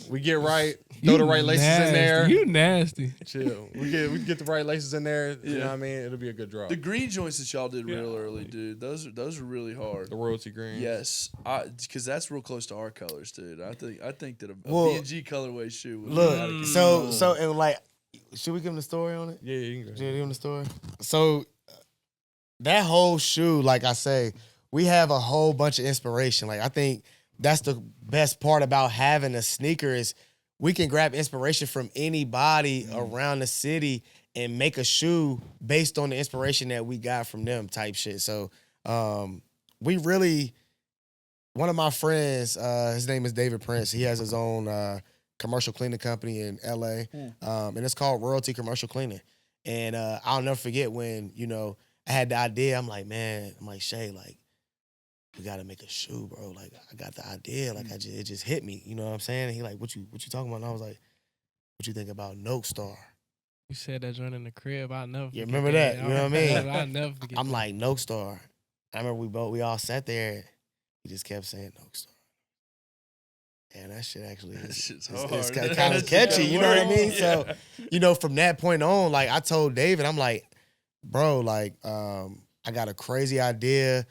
We get right, throw the right laces in there. You nasty. Chill. We get the right laces in there. You know what I mean? It'll be a good drop. The green joints that y'all did real early, dude. Those are really hard. The royalty green. Yes, because that's real close to our colors, dude. I think that a Well, B&G colorway shoe would Look, so and like, should we give him the story on it? Yeah, you can go. Should we give him the story? So that whole shoe, like I say, we have a whole bunch of inspiration. Like I think that's the best part about having a sneaker is we can grab inspiration from anybody around the city and make a shoe based on the inspiration that we got from them type shit. So we really, one of my friends, his name is David Prince. He has his own commercial cleaning company in LA. And it's called Royalty Commercial Cleaning. And I'll never forget when, you know, I had the idea. I'm like, Shay, like, we gotta make a shoe, bro. Like, I got the idea. Like, it just hit me. You know what I'm saying? And he like, what you talking about? And I was like, what you think about Nokestar? You said that joint in the crib. I'll never forget. You remember that? You know what I mean? I'll never forget. I'm like, Nokestar. I remember we all sat there. He just kept saying Nokestar. And that shit actually That shit's it's hard. kind That of shit catchy. You know what I work. mean? So, you know, from that point on, like I told David, I'm like, bro, like, I got a crazy idea.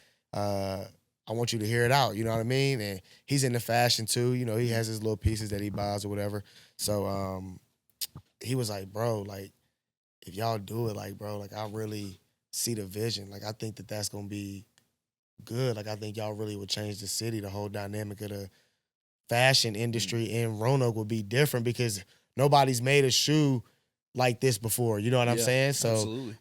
I want you to hear it out. You know what I mean? And he's into fashion too. You know, he has his little pieces that he buys or whatever. So he was like, bro, like, if y'all do it, like, bro, like, I really see the vision. Like, I think that that's going to be good. Like, I think y'all really would change the city. The whole dynamic of the fashion industry in Roanoke would be different because nobody's made a shoe like this before. You know what I'm saying? So, absolutely.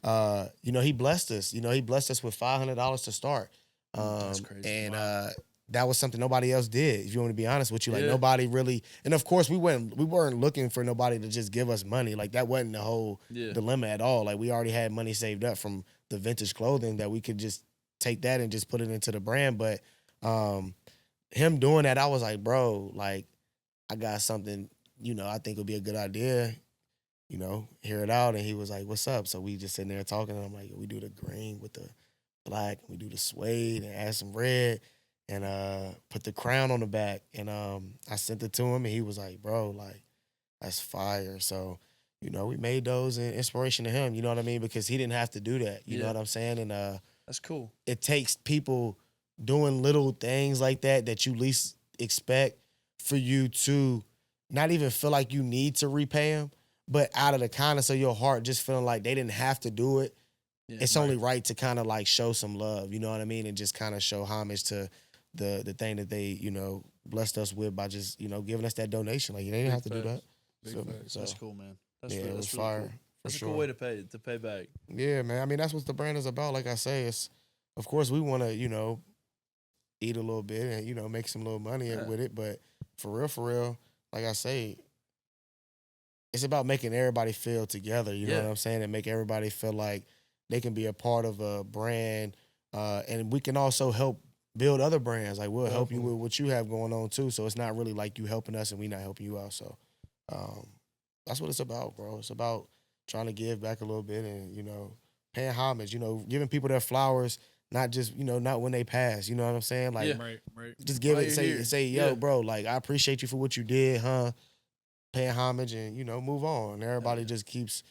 you know, he blessed us. You know, he blessed us with $500 to start. That's crazy. And that was something nobody else did. If you want to be honest with you, like Yeah. nobody really. And of course, we weren't looking for nobody to just give us money. Like that wasn't the whole dilemma at all. Like we already had money saved up from the vintage clothing that we could just take that and just put it into the brand. But him doing that, I was like, bro, like I got something. You know, I think it'll be a good idea. You know, hear it out. And he was like, what's up? So we just sitting there talking. And I'm like, we do the green with the black, we do the suede and add some red and put the crown on the back. And I sent it to him and he was like, bro, like, that's fire. So, you know, we made those in inspiration to him, you know what I mean? Because he didn't have to do that. You know what I'm saying? And That's cool. It takes people doing little things like that you least expect for you to not even feel like you need to repay them, but out of the kindness of your heart, just feeling like they didn't have to do it. Yeah, it's only right to kind of like show some love, you know what I mean? And just kind of show homage to the thing that they, blessed us with by just, giving us that donation. Like, they didn't have to do that. So, that's cool, man. That's it was really fire. Cool. That's a sure. cool way to pay back. Yeah, man. I mean, that's what the brand is about. Like I say, it's, of course, we want to, eat a little bit and, make some little money with it. But for real, like I say, it's about making everybody feel together. You know what I'm saying? And make everybody feel like they can be a part of a brand. And we can also help build other brands. Like, we'll help you with what you have going on, too. So it's not really like you helping us and we not helping you out. So that's what it's about, bro. It's about trying to give back a little bit and, paying homage, giving people their flowers, not just, not when they pass, you know what I'm saying? Like, just give it, say, yo, bro, like, I appreciate you for what you did, paying homage and, move on. And everybody just keeps,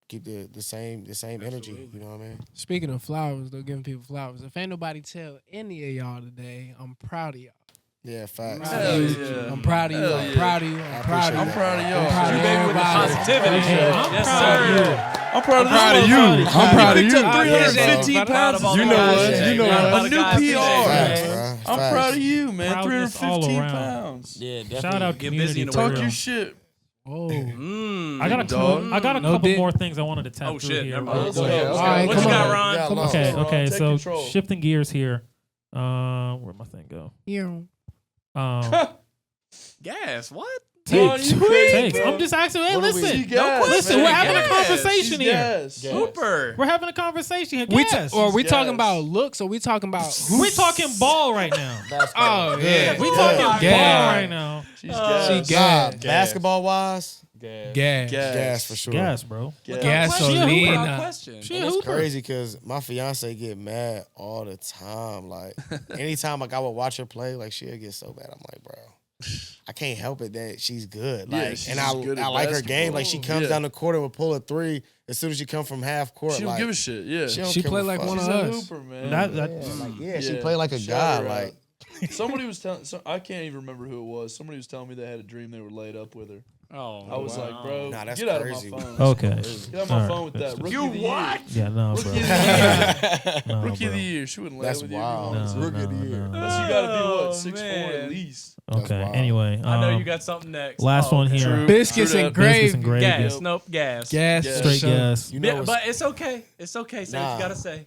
keep the same energy, you know what I mean? Speaking of flowers, though, giving people flowers, if ain't nobody tell any of y'all today, I'm proud of y'all. Yeah, facts. I'm proud of you. I'm proud of you. I'm proud of you. I'm proud of y'all. I'm proud of Jubabii with the positivity. I'm proud of you. I'm proud of you. I'm proud of you. 315 pounds. You know what? A new PR. Facts, bro. I'm proud of you, man. Proudness all 315 around. pounds. Yeah, definitely. Shout out Get busy community. in the for Talk real. your shit. Oh. I got a couple more things I wanted to tap Oh, through shit. here. Never mind. Let's Go go. ahead. Let's All right, go. What you come got, on. Ron? Yeah, Okay, Ron, okay. take So control. shifting gears here. Where'd my thing go? Yeah. Gas. What? Takes. I'm just asking. Hey, What do we- listen. Gas, Listen, man. we're having a Gas. conversation She's here. gas. Hooper. We're having a conversation here. We Gas. or we Yes. talking about looks or we talking about We're talking ball right now. Oh yeah. We talking ball Gas. right now. She's gas. She gas. Basketball wise, Gas. gas for sure. Gas, bro. Gasolina. Question. And it's crazy because my fiance get mad all the time. Like, anytime like I would watch her play, like, she'll get so mad. I'm like, bro, I can't help it that she's good. Like, she's and I good at like her game. Like, she comes Yeah. down the court and will pull a three as soon as she come from half court. She don't like, give a shit. Yeah. She, don't She give play a like fuck. one of She's a us. hooper, man. She Yeah. play like a Shout guy. her out. Like, Somebody was telling. I can't even remember who it was. Somebody was telling me they had a dream they were laid up with her. Oh, I was like, bro, Nah, that's get out crazy. of my phone. Okay. Get out of my All right. phone with that. Rookie You of the what? Yeah, no, Rookie bro. of the year. No, Rookie of bro. the year. She wouldn't lay That's with wild. you. No, Rookie of the no, year. no. Unless you got to be Oh, what 6'4" man. at least. Okay. wild. Anyway, I know you got something next. last one here. True. Biscuits True and that. gravy. Biscuits and gravy. Gas. Yep. Nope. Gas. Gas. Gas. Straight Sure. gas. you know, Yeah, what's- but it's okay. It's okay. Say what Nah. you gotta say.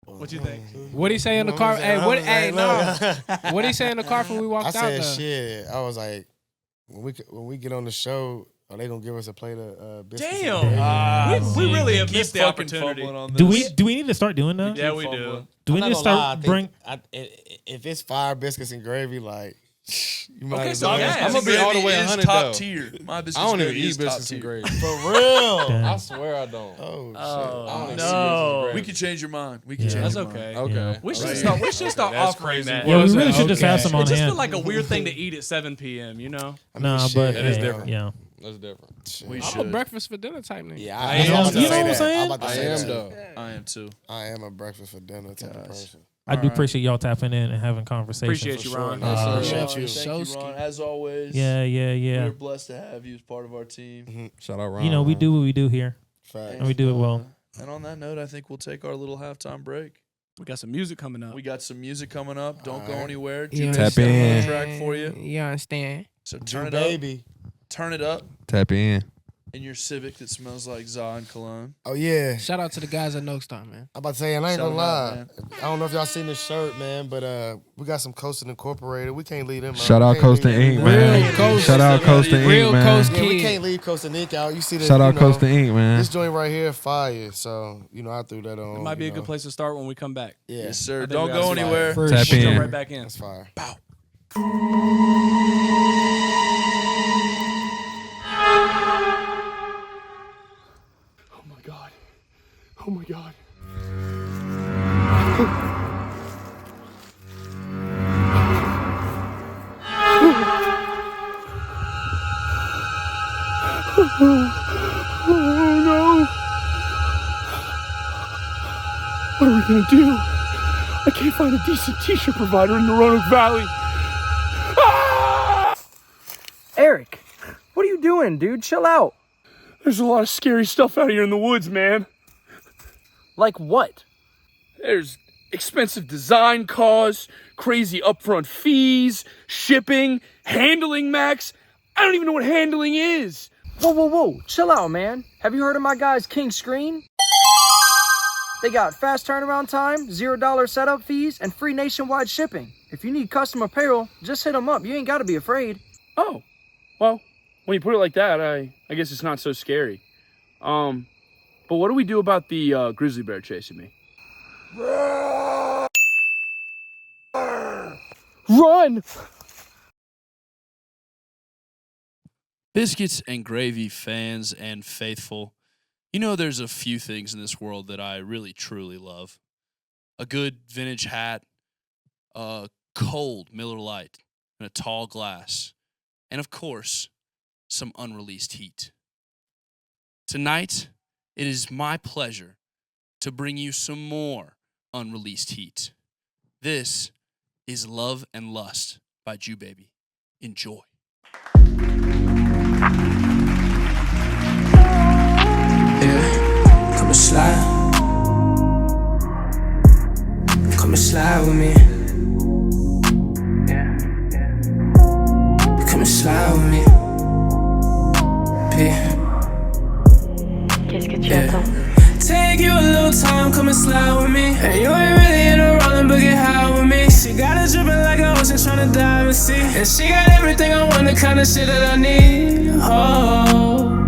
What you think? What he say in the car? Hey, what? Hey, no. What he say in the car when we I walked out? said though? shit. I was like, when we get on the show, are they gonna give us a plate of biscuits? and Damn. gravy? We really have Keep missed the fucking opportunity. fumbling on Do this. we need to start doing that? Yeah, we Keep do. fumbling. Do we I'm need not to gonna lie, start I bring? think if it's fire biscuits and gravy, like, you might Okay, as so well. gas. I'm gonna be all the way Gravy is 100 top though. tier. My biscuits I don't even gravy eat is top biscuits and tier. gravy. For real. Damn. I swear I don't. Oh, shit. Oh, eat no. We can change your mind. We can Yeah. change That's your mind. okay. Okay. Yeah. We should Right. start. We should start That's offering crazy. that. Yeah, we was really like, should just okay. have some It on just hand. feel like a weird thing to eat at 7 p.m. You know? I mean, Nah, shit. but That is hey, different. yeah. That's different. We I'm a should. breakfast for dinner type nigga. Yeah, I I'm am about to though. say You know what I'm that. saying? I'm about to I say am that. though. I am too. I am a breakfast for dinner type of person. I do appreciate y'all tapping in and having conversations. Appreciate you, Sure. Ron. No, sir. Appreciate you. Thank you, Ron. As always. Yeah, yeah, yeah. We're blessed to have you as part of our team. Shout out Ron. You know, we do what we do here, Facts. and we do it well. And on that note, I think we'll take our little halftime break. We got some music coming up. We got some music coming up. Don't go Alright. anywhere. You Jubabee's Tap got another in. track for you. You understand? So turn it up. Jubabii. Turn it up Tap in. in your Civic that smells like za and cologne. Oh, yeah. Shout out to the guys at Nokestar, man. I'm about to say, and I ain't Shout gonna lie. them out, I don't know if y'all seen this shirt, man, but we got some Coastin' Incorporated. We can't leave them out. Shout We out can't Coastin' leave Inc, them man. Real Coast. Shout out Coastin' Real Inc, man. Coast Yeah, we Kid. can't leave Coastin' Inc out. You see this? Shout out you know, Coastin' Inc, man. This joint right here, fire. So, I threw that on. It might be a you good know. place to start when we come back. Yeah, Yes, sir. think Don't we go got some anywhere. For Tap sure. in. Jump right back in. that's fire. Oh my God. Oh my God. Oh no. What are we gonna do? I can't find a decent t-shirt provider in the Roanoke Valley. Ah! Eric, what are you doing, dude? Chill out. There's a lot of scary stuff out here in the woods, man. Like what? There's expensive design costs, crazy upfront fees, shipping, handling, Max. I don't even know what handling is. Whoa. Chill out, man. Have you heard of my guys King Screen? They got fast turnaround time, $0 setup fees, and free nationwide shipping. If you need custom apparel, just hit them up. You ain't got to be afraid. Oh, well, when you put it like that, I guess it's not so scary. But what do we do about the grizzly bear chasing me? Run! Biscuits and Gravy fans and faithful, you know there's a few things in this world that I really truly love. A good vintage hat, a cold Miller Lite in a tall glass, and of course, some unreleased heat. Tonight, it is my pleasure to bring you some more unreleased heat. This is Love and Lust by Jubabii. Enjoy. Yeah, come and slide. Come and slide with me. Yeah. Come and slide with me. Qu'est-ce que tu attends? Take you a little time, come and slide with me. And you ain't really in a rollin', but get high with me. She got it drippin' like an ocean, tryna dive and see. And she got everything I want, the kind of shit that I need. Oh,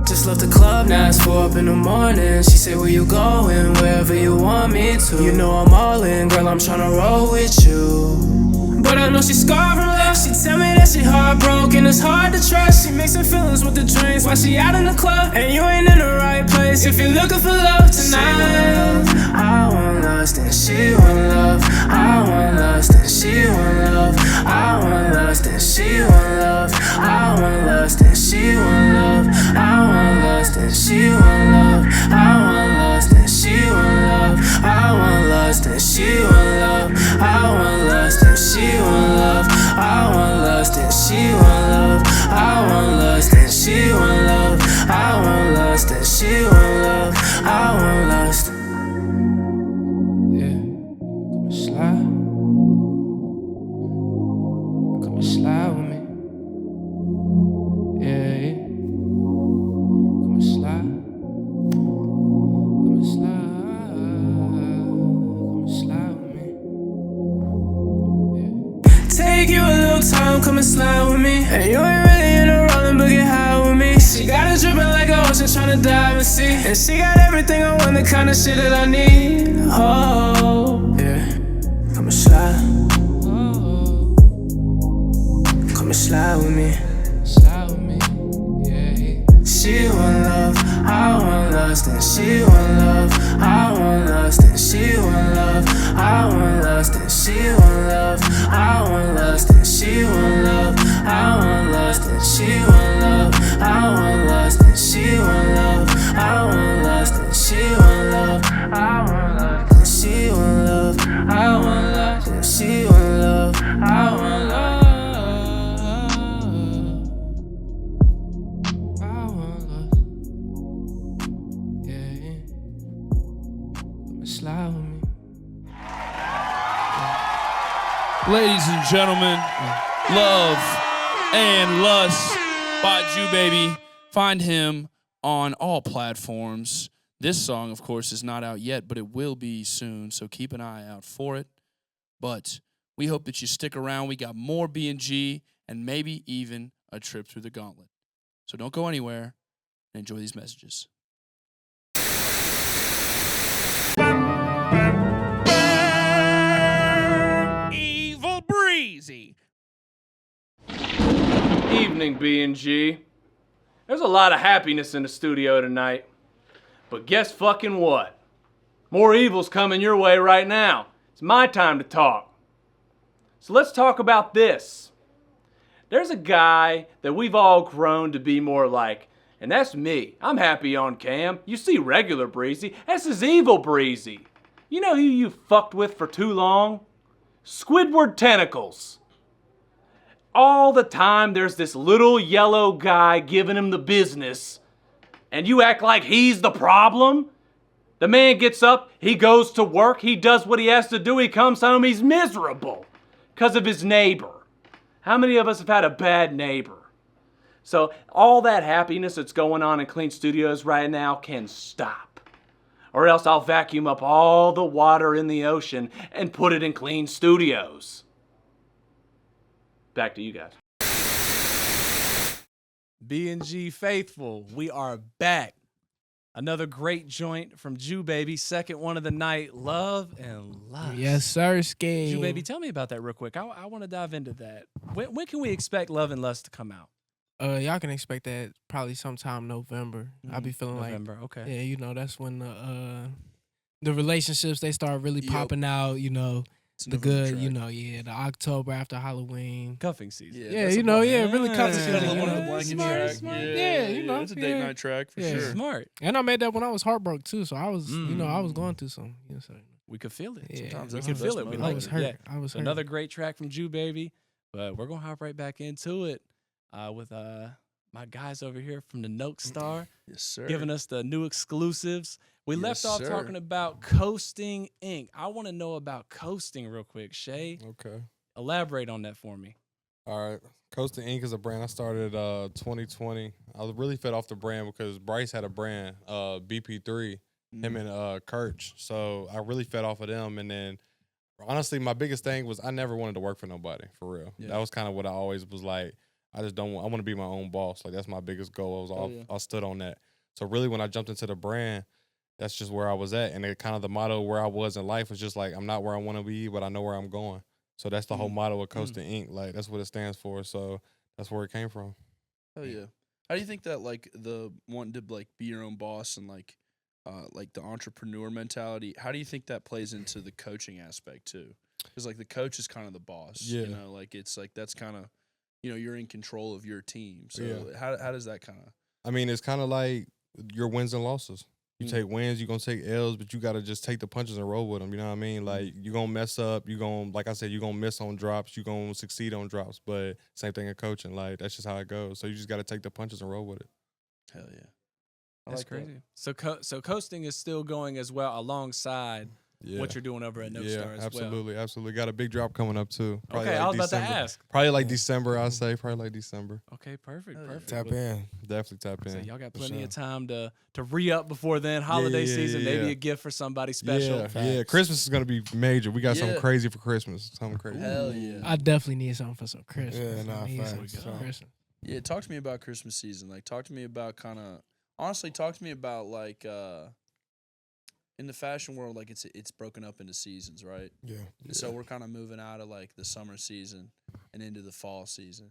just left the club, now it's 4 up in the morning. She said, where you going? Wherever you want me to. You know I'm all in, girl, I'm tryna roll with you. But I know she's scarred from love. She tell me that she heartbroken, it's hard to trust. She mixing feelings with the drinks while she out in the club. And you ain't in the right place if you're looking for love tonight. I want lust and she want love. I want lust and she want love. I want lust and she want love. I want lust and she want love. I want lust and she want love. I want lust and she want love. I want lust and she want love. I want lust and she want love. I want lust and she want love. I want lust and she want love. I want lust and she want love. I want lust. Yeah, come and slide. Come and slide with me. Yeah. Come and slide. Come and slide. Come and slide with me. Take you a little time, come and slide with me. And you ain't really in a rollin', but get high with me. She got it drippin' like an ocean, tryna dive and see. And she got everything I want, the kind of shit that I need. Oh, yeah. Come and slide. Oh, come and slide with me. Slide with me, yeah. She want love, I want lust, and she want love. I want lust, and she want love. I want lust, and she want love. I want lust, and she want love. I want lust, and she want love. I want lust, and she want love. I want lust, and she want love. I want lust, and she want love. I want lust, and she want love. I want love. I want lust. Yeah. Come and slide with me. Ladies and gentlemen, Love and Lust by Jubabii. Find him on all platforms. This song, of course, is not out yet, but it will be soon, so keep an eye out for it. But we hope that you stick around. We got more B&G and maybe even a trip through the gauntlet. So don't go anywhere and enjoy these messages. Evil Breezy. Evening, B&G. There's a lot of happiness in the studio tonight. But guess fucking what? More evil's coming your way right now. It's my time to talk. So let's talk about this. There's a guy that we've all grown to be more like, and that's me. I'm happy on cam. You see regular Breezy. This is evil Breezy. You know who you fucked with for too long? Squidward tentacles. All the time there's this little yellow guy giving him the business, and you act like he's the problem? The man gets up, he goes to work, he does what he has to do, he comes home, he's miserable because of his neighbor. How many of us have had a bad neighbor? So all that happiness that's going on in Clean Studios right now can stop. Or else I'll vacuum up all the water in the ocean and put it in Clean Studios. Back to you guys. B&G faithful, we are back. Another great joint from Jubabii, second one of the night, Love and Lust. Yes, sir, Skate. Jubabii, tell me about that real quick. I want to dive into that. When can we expect Love and Lust to come out? Y'all can expect that probably sometime November. I'll be feeling November, like okay. Yeah, you know, that's when the relationships they start really popping out, you know. It's The November good, track. you know, the October after Halloween. Cuffing season. Yeah, you know, really cuffing season. Cuddle you up on know. the blanket Smart, track. smart. Yeah, Yeah, you know. it's a date night track for sure. Smart. And I made that when I was heartbroken too, so I was, you know, I was going through some. You know, so. We could feel it. Yeah, Sometimes I we can was- feel it. We I like was it. hurt. Yeah. I was So hurt. another great track from Jubabii, but we're gonna hop right back into it with my guys over here from the Nokestar. Yes, sir. Giving us the new exclusives. We left Yes, off sir. talking about Coasting Inc. I want to know about coasting real quick. Shay, Okay. elaborate on that for me. All right. Coasting Inc. is a brand I started 2020. I was really fed off the brand because Bryce had a brand, BP3, him and Kirch. So I really fed off of them. And then honestly, my biggest thing was I never wanted to work for nobody, for real. Yeah. That was kind of what I always was like. I just don't want, I want to be my own boss. Like that's my biggest goal. I stood on that. So really when I jumped into the brand, that's just where I was at. And it kind of the motto where I was in life was just like, I'm not where I want to be, but I know where I'm going. So that's the whole motto of Coasting Inc. Like that's what it stands for. So that's where it came from. Oh yeah. How do you think that like the wanting to like be your own boss and like the entrepreneur mentality? How do you think that plays into the coaching aspect too? Because like the coach is kind of the boss. Yeah. You know, like it's like that's kind of, you know, you're in control of your team. So Yeah. how does that kind of? I mean, it's kind of like your wins and losses. You Mm. take wins, you're going to take L's, but you got to just take the punches and roll with them. You know what I mean? Like, you're going to mess up. You're going to, like I said, you're going to miss on drops. You're going to succeed on drops. But same thing in coaching. Like, that's just how it goes. So you just got to take the punches and roll with it. Hell yeah. That's like that. crazy. So coasting is still going as well alongside Yeah. what you're doing over at Nokestar as absolutely, absolutely. Got a big drop coming up, too. Probably Okay, like I was about to December. ask. Probably like December, I'd say. Probably like December. well. Okay, perfect. Tap in. Definitely tap in. So y'all got for plenty sure. of time to re-up before then. Holiday season, maybe yeah. a gift for somebody special. Yeah, Christmas is going to be major. We got something Yeah. crazy for Christmas. Something crazy. Hell yeah. I definitely need something for some Christmas. Yeah, nah, I need facts. something for Christmas. Yeah, talk to me about Christmas season. Like, talk to me about kind of honestly. Talk to me about like in the fashion world, like it's broken up into seasons, right? Yeah. And so we're kind of moving out of like the summer season and into the fall season.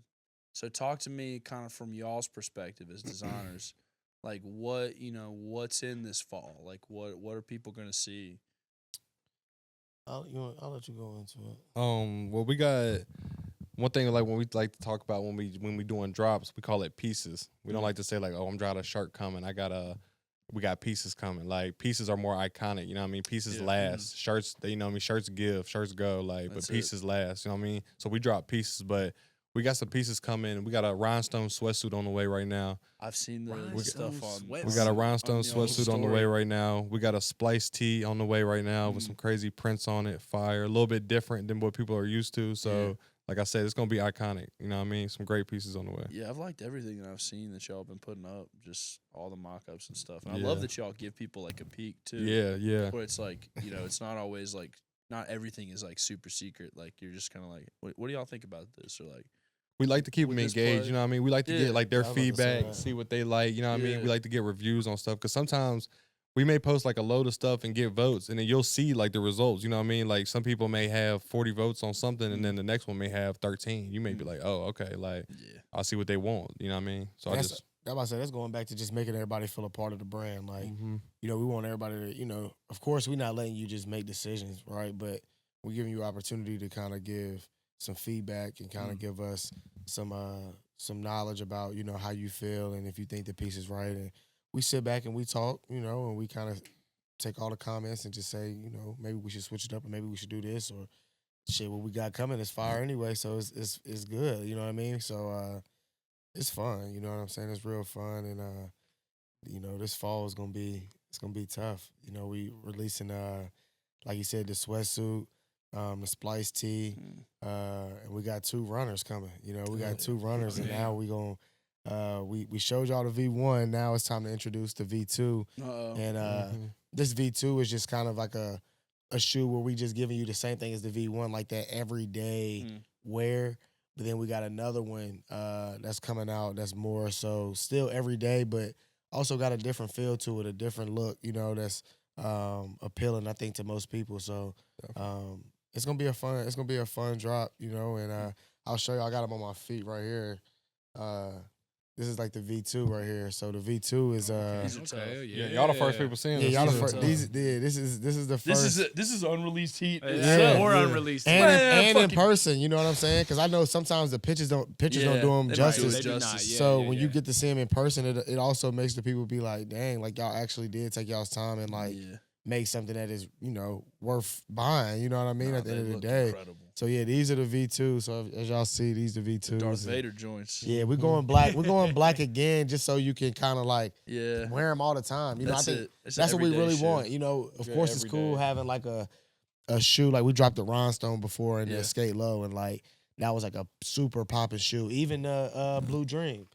So talk to me kind of from y'all's perspective as designers, like what's in this fall? Like what are people gonna see? I'll let you go into it. Well, we got one thing like when we like to talk about when we doing drops, we call it pieces. We don't like to say like, oh, I'm drawing a shirt coming. We got pieces coming. Like pieces are more iconic. You know what I mean? Pieces last. Shirts, you know what I mean? Shirts give, shirts go. Like, That's but pieces last. You know what I mean? So we drop pieces, but we got some pieces coming. We got a rhinestone sweatsuit on the way right now. I've seen the stuff on. We got a rhinestone on y'all's sweatsuit on the story. way right now. We got a splice tee on the way right now with Mm. some crazy prints on it. Fire. A little bit different than what people are used to. So, like I said, it's going to be iconic. You know what I mean? Some great pieces on the way. Yeah, I've liked everything that I've seen that y'all been putting up, just all the mock-ups and stuff. And I Yeah. love that y'all give people like a peek too. Yeah. Where it's like, you know, it's not always like, not everything is like super secret. Like you're just kind of like, what do y'all think about this? Or like, We like to keep Would them this engaged, play? you know what I mean? We like to Yeah. get like their I was about to say feedback, that. see what they like, you know what I mean? We Yeah. like to get reviews on stuff because sometimes we may post like a load of stuff and get votes and then you'll see like the results, you know what I mean? Like some people may have 40 votes on something and then the next one may have 13. You may be like, oh, okay, like yeah, I'll see what they want, you know what I mean? So I That's just, about to say that's going back to just making everybody feel a part of the brand. Like, Mhm. you know, we want everybody to, you know, of course we're not letting you just make decisions, right? But we're giving you opportunity to kind of give some feedback and kind of give us some knowledge about, you know, how you feel and if you think the piece is right. And we sit back and we talk, you know, and we kind of take all the comments and just say, you know, maybe we should switch it up, or maybe we should do this, or shit, what we got coming is fire anyway. So it's good. You know what I mean? So it's fun. You know what I'm saying? It's real fun, and you know, this fall is gonna be tough. You know, we releasing like you said, the sweatsuit, the splice tee, and we got 2 runners coming. You know, we got 2 runners, and now we gonna we showed y'all the V1. Now it's time to introduce the V2, and this V2 is just kind of like a shoe where we just giving you the same thing as the V1, like that everyday wear. But then we got another one that's coming out that's more so still everyday, but also got a different feel to it, a different look, you know, that's appealing, I think, to most people. So it's gonna be a fun drop, you know, and I'll show you. I got them on my feet right here. This is like the V2 right here. So the V2 is y'all the first people seeing this. Y'all the first. This is the first. This is unreleased heat. Or unreleased. And in person, you know what I'm saying? Because I know sometimes the pictures don't do them justice. So when you get to see them in person, it also makes the people be like, dang, like y'all actually did take y'all's time and like make something that is, you know, worth buying. You know what I mean? At the end of the day. Incredible. So yeah, these are the V2s. So as y'all see, these are the V2s. Darth Vader joints. Yeah, we're going black. We're going black again, just so you can kind of like wear them all the time. You know, I think that's what we really want. You know, of course, it's cool having like a shoe. Like we dropped the Rhinestone before and the Skate Low, and like that was like a super popping shoe. Even the Blue Dream.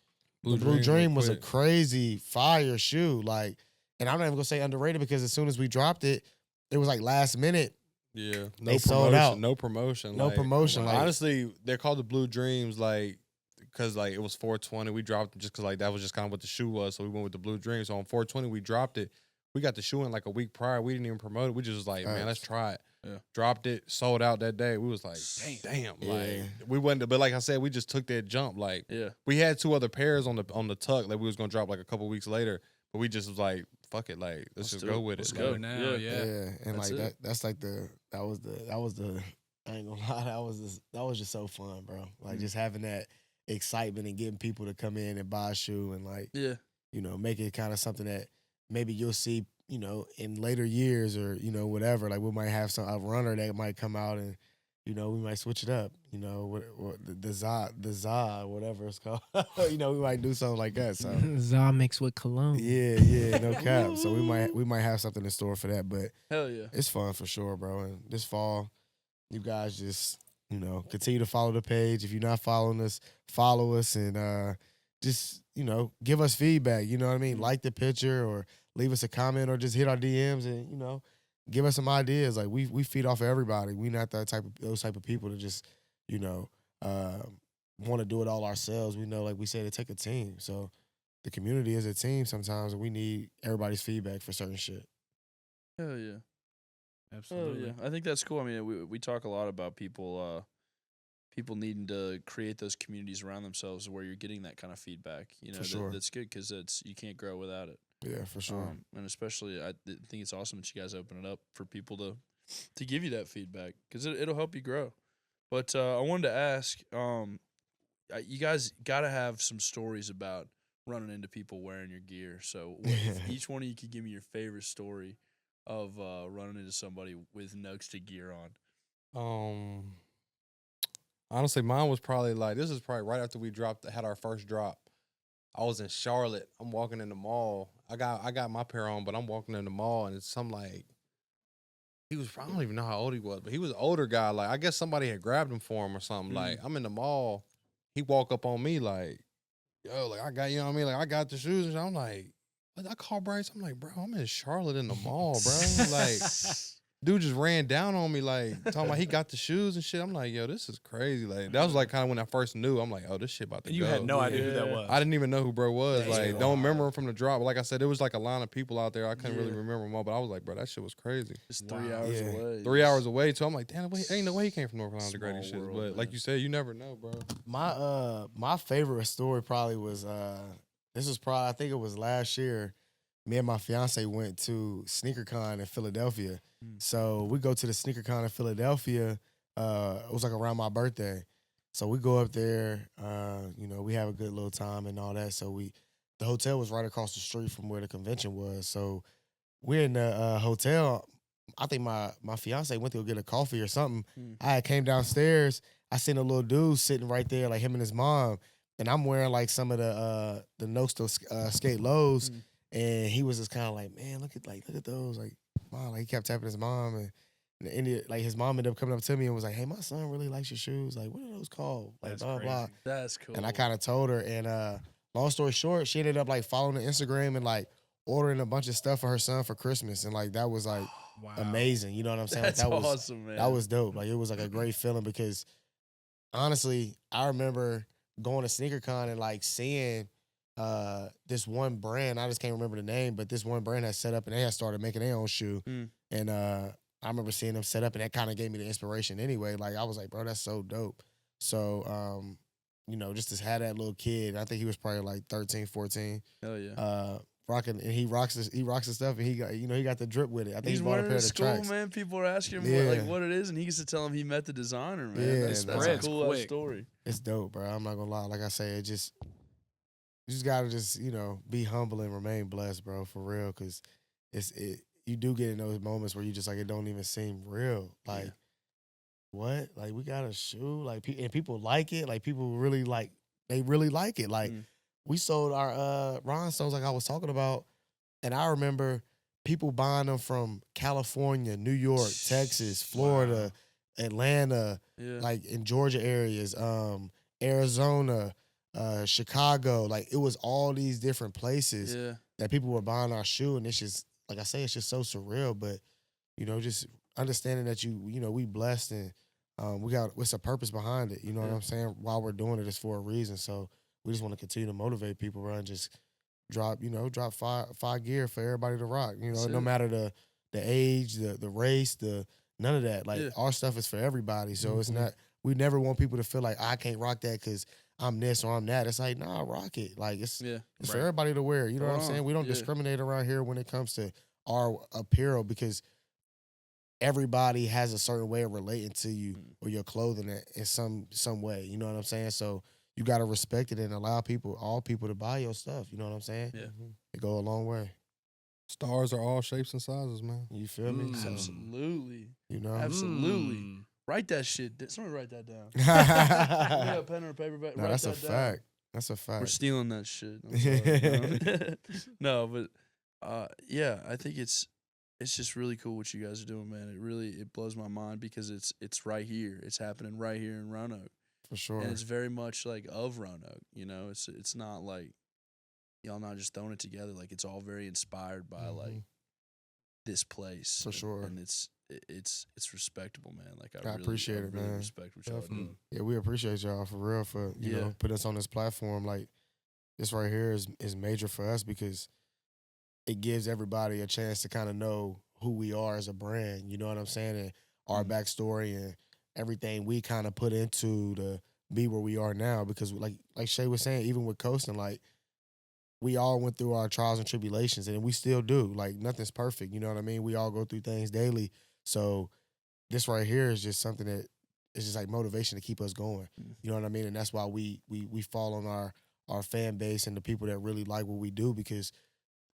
Blue Dream was a crazy fire shoe. Like, and I'm not even gonna say underrated because as soon as we dropped it, it was like last minute. Yeah, they sold out. No promotion. No promotion. Like, honestly, they're called the Blue Dreams, like because like it was 420. We dropped it just because like that was just kind of what the shoe was. So we went with the Blue Dreams. So on 420, we dropped it. We got the shoe in like a week prior. We didn't even promote it. We just was like, man, let's try it. Yeah. Dropped it, sold out that day. We was like, damn. Like we went, but like I said, we just took that jump. Like we had 2 other pairs on the tuck that we was gonna drop like a couple weeks later. But we just was like, fuck it, like let's just go with it. Let's go now, yeah. And that's like that's like that was the I ain't gonna lie, that was just so fun, bro. Like just having that excitement and getting people to come in and buy a shoe and like you know, make it kind of something that maybe you'll see, you know, in later years or, you know, whatever. Like we might have a runner that might come out and, you know, we might switch it up, you know, the za, whatever it's called. You know, we might do something like that. So za mixed with cologne. Yeah, no cap. So we might have something in store for that. But hell yeah, it's fun for sure, bro. And this fall, you guys just, you know, continue to follow the page. If you're not following us, follow us and just, you know, give us feedback. You know what I mean? Like the picture or leave us a comment or just hit our DMs and, you know, give us some ideas. Like we feed off of everybody. We not those type of people to just, you know, want to do it all ourselves. We know, like we said, it take a team. So the community is a team sometimes, and we need everybody's feedback for certain shit. Hell yeah, absolutely. Yeah, I think that's cool. I mean, we talk a lot about people needing to create those communities around themselves where you're getting that kind of feedback. You know, that's good because you can't grow without it. Yeah, for sure. And especially, I think it's awesome that you guys open it up for people to give you that feedback because it'll help you grow. But I wanted to ask, you guys got to have some stories about running into people wearing your gear. So if each one of you could give me your favorite story of running into somebody with Nokestar gear on. Honestly, mine was probably like, this is probably right after we had our first drop. I was in Charlotte. I'm walking in the mall. I got my pair on, but I'm walking in the mall, and it's some like, I don't even know how old he was, but he was an older guy. Like, I guess somebody had grabbed him for him or something. Like, I'm in the mall. He walk up on me like, yo, like, I got, you know what I mean? Like, I got the shoes. And I'm like, I call Bryce. I'm like, bro, I'm in Charlotte in the mall, bro. Like, dude just ran down on me, like, talking about he got the shoes and shit. I'm like, yo, this is crazy. Like, that was like kind of when I first knew. I'm like, oh, this shit about to go. You had no idea who that was. I didn't even know who bro was. Like, don't remember him from the drop. But like I said, there was like a line of people out there. I couldn't really remember them all. But I was like, bro, that shit was crazy. It's 3 hours away. 3 hours away. So I'm like, damn, ain't no way he came from North Carolina to grade these shit. But like you said, you never know, bro. My favorite story probably was I think it was last year. Me and my fiance went to SneakerCon in Philadelphia. So we go to the SneakerCon in Philadelphia. It was like around my birthday. So we go up there. You know, we have a good little time and all that. So the hotel was right across the street from where the convention was. So we're in the hotel. I think my fiance went to go get a coffee or something. I came downstairs. I seen a little dude sitting right there, like him and his mom, and I'm wearing like some of the Nokestar skate lows, and he was just kind of like, man, look at those, like, wow, like he kept tapping his mom, and like his mom ended up coming up to me and was like, hey, my son really likes your shoes, like, what are those called, like, That's blah crazy. blah. That's cool. And I kind of told her, and long story short, she ended up like following the Instagram and like ordering a bunch of stuff for her son for Christmas, and like that was like amazing. You know what I'm saying? That's like, that was awesome, man. That was dope. Like it was like a great feeling because honestly, I remember going to SneakerCon and like seeing this one brand. I just can't remember the name, but this one brand had set up and they had started making their own shoe, and I remember seeing them set up, and that kind of gave me the inspiration. Anyway, like I was like, bro, that's so dope. So you know, just to have that little kid, I think he was probably like 13, 14. Hell yeah. Rocking, and he rocks his stuff, and he got the drip with it. I think He's he bought a wearing pair it of at the school, tracks. man. People are asking him Yeah. what it is, and he gets to tell him he met the designer, man. Yeah, that's nah. a cool ass story. It's dope, bro. I'm not gonna lie. Like I say, you just gotta be humble and remain blessed, bro, for real. Because you do get in those moments where you just like it don't even seem real. Like what? Like we got a shoe, like and people like it. Like people really like they really like it. Like we sold our rhinestones, like I was talking about, and I remember people buying them from California, New York, Texas, Florida, Atlanta, like in Georgia areas, Arizona, Chicago. Like it was all these different places that people were buying our shoe, and it's just like I say, it's just so surreal. But just understanding that we blessed and what's a purpose behind it. You know what I'm saying? While we're doing it, it's for a reason. So we just want to continue to motivate people, bro, and just drop five gear for everybody to rock. No matter the age, the race, none of that. Like our stuff is for everybody. So it's not. We never want people to feel like I can't rock that because I'm this or I'm that. It's like, nah, rock it. Like it's for everybody to wear. You know what I'm saying? We don't discriminate around here when it comes to our apparel because everybody has a certain way of relating to you or your clothing in some way. You know what I'm saying? So you got to respect it and allow all people to buy your stuff. You know what I'm saying? Yeah. It go a long way. Stars are all shapes and sizes, man. You feel me? So, absolutely. Absolutely. Write that shit. Somebody write that down. You got a pen or a paper? No, that's a fact. That's a fact. We're stealing that shit. I'm sorry, no, but I think it's just really cool what you guys are doing, man. It blows my mind because it's right here. It's happening right here in Roanoke. For sure. And it's very much like of Roanoke, It's not like y'all not just throwing it together. Like it's all very inspired by like this place. For sure. And it's respectable, man. Like I really appreciate it, really man. respect what y'all do. Yeah, we appreciate y'all for real for putting us on this platform. Like this right here is major for us because it gives everybody a chance to kind of know who we are as a brand. You know what I'm saying? And our backstory and everything we kind of put into to be where we are now. Because like Shay was saying, even with coasting, like we all went through our trials and tribulations, and we still do. Like nothing's perfect. You know what I mean? We all go through things daily. So this right here is just something that is just like motivation to keep us going. You know what I mean? And that's why we fall on our fan base and the people that really like what we do, because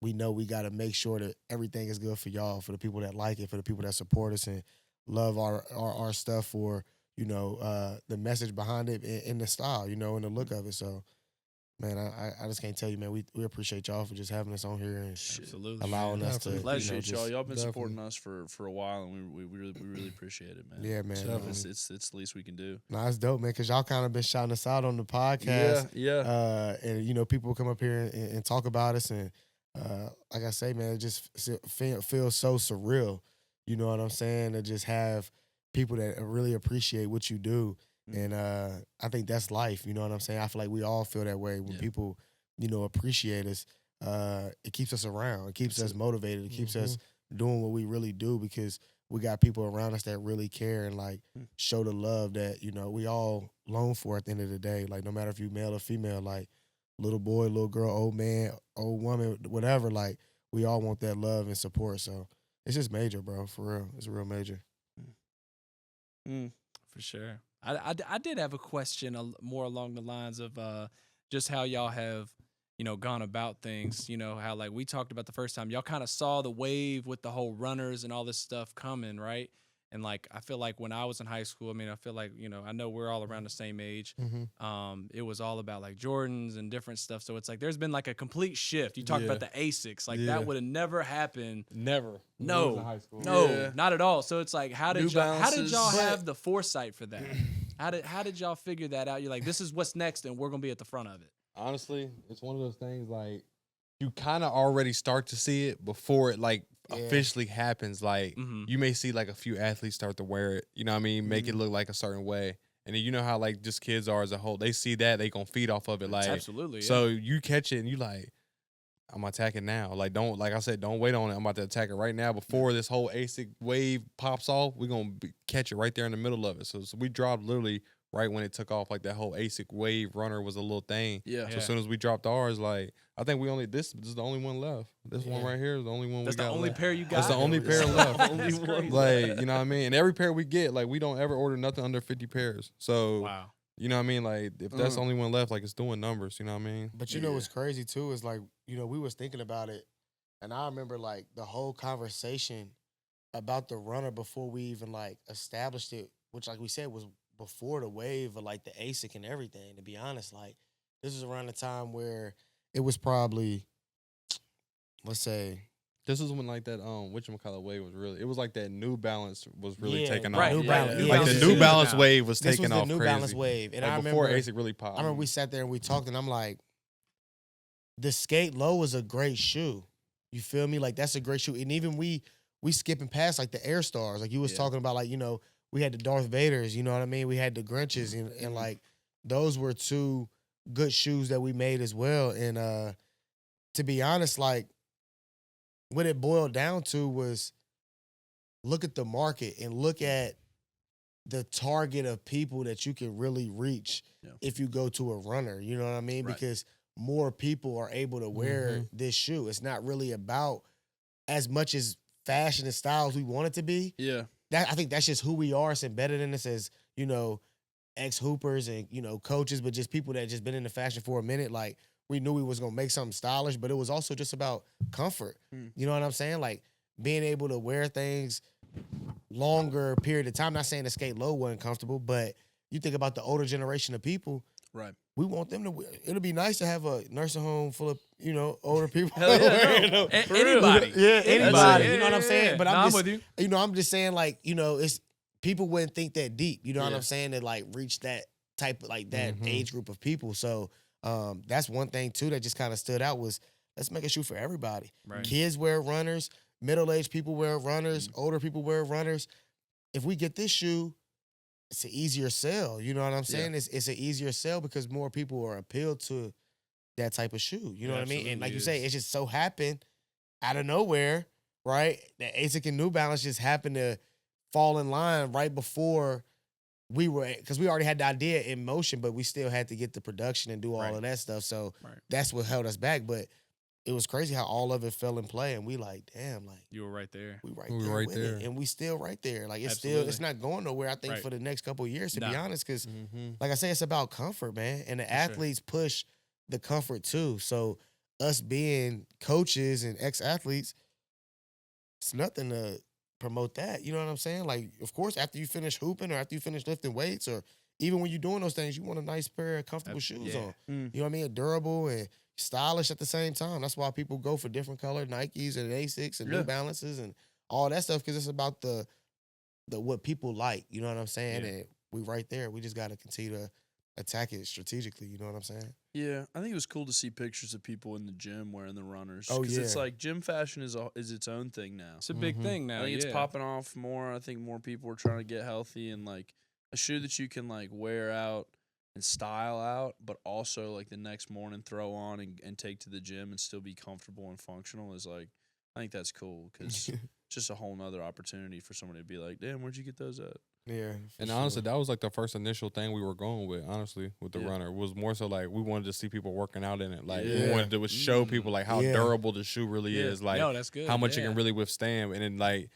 we know we got to make sure that everything is good for y'all, for the people that like it, for the people that support us and love our stuff, for the message behind it and the style, and the look of it. So man, I just can't tell you, man. We appreciate y'all for just having us on here and allowing us to. Appreciate y'all. Y'all been supporting us for a while, and we really appreciate it, man. Yeah, man. It's the least we can do. Nah, it's dope, man. Because y'all kind of been shouting us out on the podcast. Yeah. And people come up here and talk about us, and like I say, man, it just feels so surreal. You know what I'm saying? To just have people that really appreciate what you do. And I think that's life. You know what I'm saying? I feel like we all feel that way when people, appreciate us. It keeps us around. It keeps us motivated. It keeps us doing what we really do, because we got people around us that really care and like show the love that, we all long for at the end of the day. Like no matter if you male or female, like little boy, little girl, old man, old woman, whatever, like we all want that love and support. So it's just major, bro. For real. It's real major. For sure. I did have a question more along the lines of just how y'all have, gone about things. How like we talked about the first time, y'all kind of saw the wave with the whole runners and all this stuff coming, right? And like I feel like when I was in high school, I mean, I feel like I know we're all around the same age. It was all about like Jordans and different stuff. So it's like there's been like a complete shift. You talked about the ASICs, like that would have never happened. Never. No, in high school. no, not at all. So it's like, how did y'all Balances. have the foresight for that? How did y'all figure that out? You're like, this is what's next, and we're gonna be at the front of it. Honestly, it's one of those things like you kind of already start to see it before it like officially happens. Like you may see like a few athletes start to wear it, you know what I mean? Make it look like a certain way. And then you know how like just kids are as a whole. They see that, they gonna feed off of it. Like Absolutely. So you catch it and you like, I'm attacking now. Like like I said, don't wait on it. I'm about to attack it right now before this whole ASIC wave pops off. We're gonna catch it right there in the middle of it. So we dropped literally right when it took off. Like that whole ASIC wave runner was a little thing. Yeah. So as soon as we dropped ours, like I think this is the only one left. This one right here is the only one That's we got. the only left. pair you got. That's the only pair left. That's crazy. Like, you know what I mean? And every pair we get, like we don't ever order nothing under 50 pairs. So Wow. you know what I mean? Like if that's the only one left, like it's doing numbers, you know what I mean? But you know what's crazy too is like, we was thinking about it, and I remember like the whole conversation about the runner before we even like established it, which like we said was before the wave of like the ASIC and everything, to be honest. Like this was around the time where it was probably, let's say, this is when like that whatchamacallit wave was really, it was like that New Balance was really taking right, off. New Balance. Like the New Balance wave was This taking was off the New crazy. Balance wave. And like I before remember ASIC really popped. I remember we sat there and we talked, and I'm like, the Skate Low is a great shoe. You feel me? Like that's a great shoe. And even we skipping past like the Air Stars. Like you was talking about, like, we had the Darth Vaders, you know what I mean? We had the Grinches, and like those were two good shoes that we made as well. And to be honest, like what it boiled down to was look at the market and look at the target of people that you can really reach if you go to a runner. You know what I mean? Right. Because more people are able to wear this shoe. It's not really about as much as fashion and style as we want it to be. Yeah. I think that's just who we are. It's embedded in us as, ex-hoopers and, coaches, but just people that just been in the fashion for a minute. Like, we knew we was going to make something stylish, but it was also just about comfort. You know what I'm saying? Like, being able to wear things longer period of time. Not saying the Skate Low wasn't comfortable, but you think about the older generation of people. Right. We want them to wear. It'll be nice to have a nursing home full of, older people. Hell yeah, no. Anybody. Yeah, anybody. You know what I'm saying? Yeah. But I'm with you. I'm just saying, like, it's people wouldn't think that deep. You know what I'm saying? To like reach that type of like that age group of people. So that's one thing too that just kind of stood out was let's make a shoe for everybody. Right. Kids wear runners, middle-aged people wear runners, older people wear runners. If we get this shoe, it's an easier sell. You know what I'm saying? Yeah. It's an easier sell because more people are appealed to that type of shoe. You know what I mean? And like you say, it just so happened out of nowhere, right? That ASIC and New Balance just happened to fall in line right before we were, because we already had the idea in motion, but we still had to get the production and do all of that stuff. So that's what held us back. But it was crazy how all of it fell in play, and we like, damn, like You were right there. we right there, and we still right there. Like it's still, it's not going nowhere. I think for the next couple of years, to be honest, because like I say, it's about comfort, man, and the athletes push the comfort too. So us being coaches and ex-athletes, it's nothing to promote that. You know what I'm saying? Like, of course, after you finish hooping or after you finish lifting weights, or even when you're doing those things, you want a nice pair of comfortable shoes on. You know what I mean? Durable and stylish at the same time. That's why people go for different colored Nikes and ASICs and New Balances and all that stuff, because it's about the what people like. You know what I'm saying? And we right there. We just got to continue to attack it strategically. You know what I'm saying? Yeah, I think it was cool to see pictures of people in the gym wearing the runners. Oh, Because it's yeah. like gym fashion is its own thing now. It's a big thing now. I think it's yeah. popping off more. I think more people are trying to get healthy, and like a shoe that you can like wear out and style out, but also like the next morning throw on and take to the gym and still be comfortable and functional is like, I think that's cool because it's just a whole nother opportunity for somebody to be like, damn, where'd you get those at? Yeah. And honestly, that was like the first initial thing we were going with, honestly, with the Yeah. runner. It was more so like we wanted to see people working out in it. Like we Yeah. wanted to show people like how Yeah. durable the shoe really is. Like No, that's good. how much it Yeah. can really withstand. And then like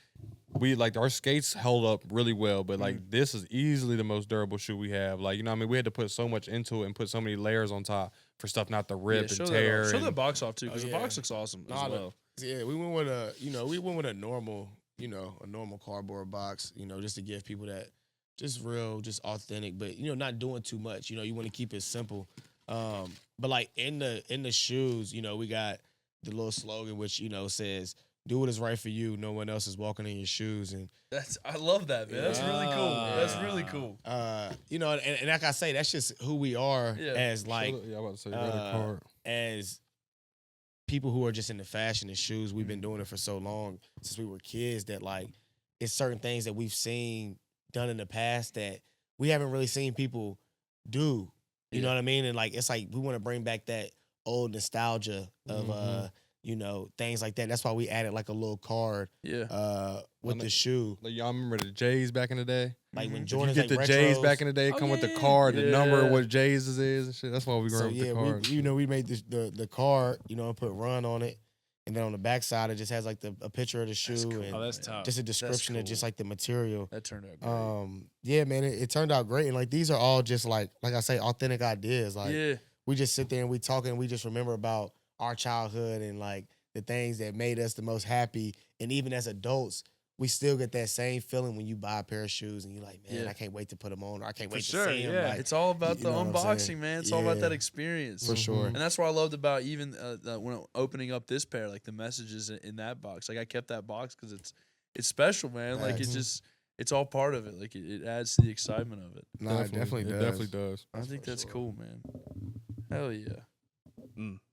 we like our skates held up really well, but like this is easily the most durable shoe we have. Like, you know what I mean? We had to put so much into it and put so many layers on top for stuff not to rip show and tear. That off. Show and, that box off too, because the box looks awesome as well. Yeah, we went with a normal, a normal cardboard box, just to give people that just real, just authentic, but not doing too much. You want to keep it simple. But like in the shoes, we got the little slogan which says, "Do what is right for you. No one else is walking in your shoes." And I love that, man. That's really cool. That's really cool. And like I say, that's just who we are as like I'm about to say card. as people who are just in the fashion and shoes. We've been doing it for so long since we were kids that like it's certain things that we've seen done in the past that we haven't really seen people do. You know what I mean? And like it's like we want to bring back that old nostalgia of things like that. That's why we added like a little card with the shoe. Like y'all remember the J's back in the day? Like when If Jordan you get the J's back in the day, come with the card, the number, what J's is and shit. That's why we So with the card. we made the card, and put run on it. And then on the back side, it just has like a picture of the shoe and that's tough. just a description of just like the material. That turned out great. Yeah, man, it turned out great. And like these are all just like I say, authentic ideas. Like we just sit there and we talk and we just remember about our childhood and like the things that made us the most happy. And even as adults, we still get that same feeling when you buy a pair of shoes and you're like, man, I can't wait to put them on, or I can't wait to see them. Yeah, like, it's all about the unboxing, man. It's all about that experience. For sure. And that's what I loved about even when opening up this pair, like the messages in that box. Like I kept that box because it's special, man. Like it's all part of it. Like it adds to the excitement of it. No, it definitely does. It definitely does. I think that's cool, man. Hell yeah.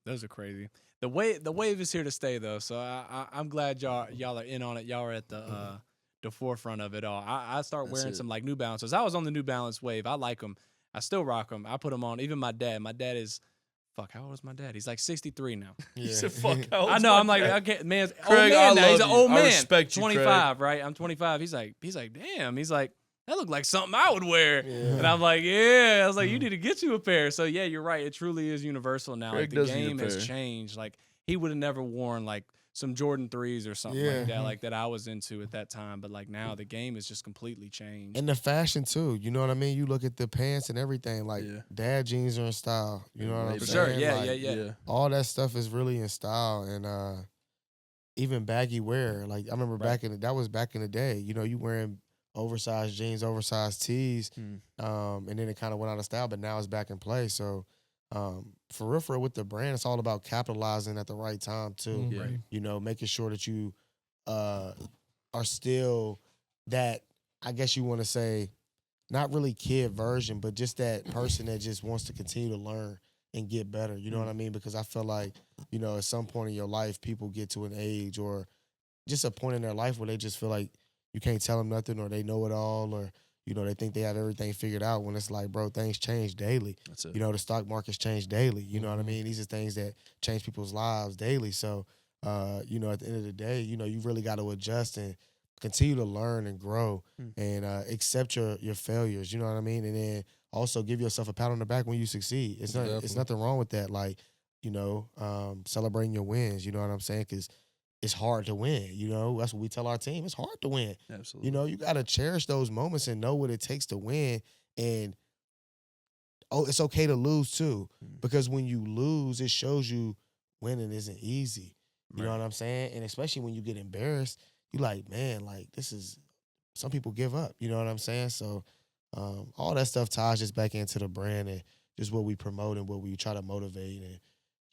Those are crazy. The wave is here to stay though, so I'm glad y'all are in on it. Y'all are at the forefront of it all. I start wearing some like New Balances. I was on the New Balance wave. I like them. I still rock them. I put them on. Even my dad. My dad is, how old is my dad? He's like 63 now. He said, fuck, how old I know. I'm like, okay, man. Craig, old man now. He's an old man. I respect you, 25, right? I'm 25. He's like, damn. He's like, that looked like something I would wear. And I'm like, yeah. I was like, you need to get you a pair. So yeah, you're right. It truly is universal now. Craig Like the game has changed. Like he would have never worn like some Jordan 3s or something like that I was into at that time. But like now the game has just completely changed. And the fashion too. You know what I mean? You look at the pants and everything. Like dad jeans are in style. You know what I'm saying? Sure. Yeah, like, yeah. All that stuff is really in style. And even baggy wear. Like I remember back in the day. You wearing oversized jeans, oversized tees. And then it kind of went out of style, but now it's back in play. So for real, with the brand, it's all about capitalizing at the right time too. Making sure that you are still that, I guess you want to say, not really kid version, but just that person that just wants to continue to learn and get better. You know what I mean? Because I feel like, at some point in your life, people get to an age or just a point in their life where they just feel like you can't tell them nothing, or they know it all, or they think they have everything figured out, when it's like, bro, things change daily. That's it. The stock markets change daily. You know what I mean? These are things that change people's lives daily. So, at the end of the day, you really got to adjust and continue to learn and grow and accept your failures. You know what I mean? And then also give yourself a pat on the back when you succeed. It's nothing wrong with that. Like, celebrating your wins. You know what I'm saying? Because it's hard to win, That's what we tell our team. It's hard to win. Absolutely. You got to cherish those moments and know what it takes to win. And, it's okay to lose too. Because when you lose, it shows you winning isn't easy. You know what I'm saying? And especially when you get embarrassed, you're like, man, like some people give up. You know what I'm saying? So all that stuff ties just back into the brand and just what we promote and what we try to motivate and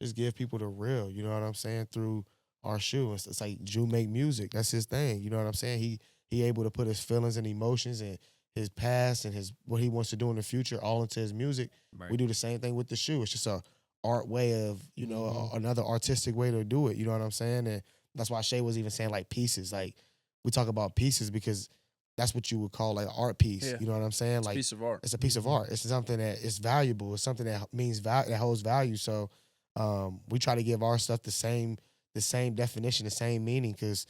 just give people the real, you know what I'm saying, through our shoe. It's like Ju make music. That's his thing. You know what I'm saying? He able to put his feelings and emotions and his past and what he wants to do in the future all into his music. Right. We do the same thing with the shoe. It's just a art way of, another artistic way to do it. You know what I'm saying? And that's why Shay was even saying like pieces. Like we talk about pieces because that's what you would call like an art piece. You know what I'm saying? Like a piece of art. It's a piece of art. It's something that is valuable. It's something that means that holds value. So we try to give our stuff the same definition, the same meaning, because